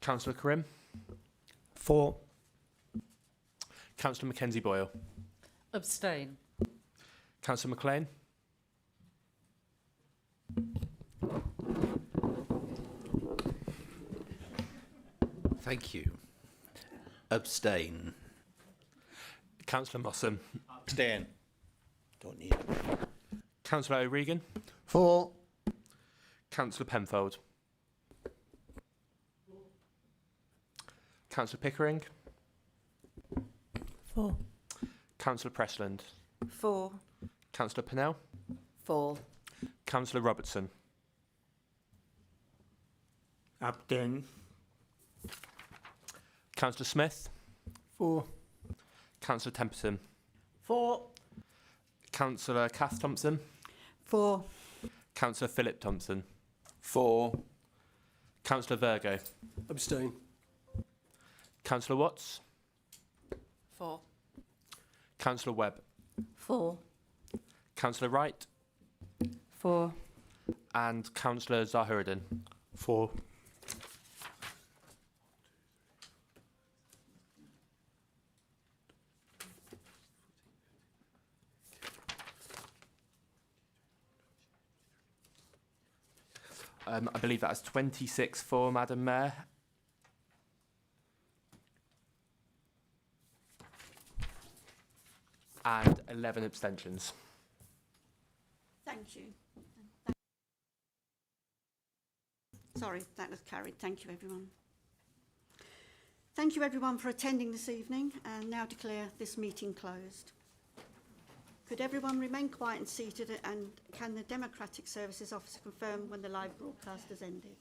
Councillor Karim. For. Councillor Mackenzie Boyle. Abstain. Councillor McLean. Thank you. Abstain. Councillor Mossam. Abstain. Don't need. Councillor O'Regan. For. Councillor Penfold. Councillor Pickering. For. Councillor Pressland. For. Councillor Pennell. For. Councillor Robertson. Abstain. Councillor Smith. For. Councillor Temperton. For. Councillor Kath Thompson. For. Councillor Philip Thompson. For. Councillor Virgo. Abstain. Councillor Watts. For. Councillor Webb. For. Councillor Wright. For. And Councillor Zahiruddin. For. I believe that's 26 for, Madam Mayor. And 11 abstentions. Thank you. Sorry, that was carried. Thank you, everyone. Thank you, everyone, for attending this evening, and now declare this meeting closed. Could everyone remain quiet and seated, and can the Democratic Services Officer confirm when the live broadcast has ended?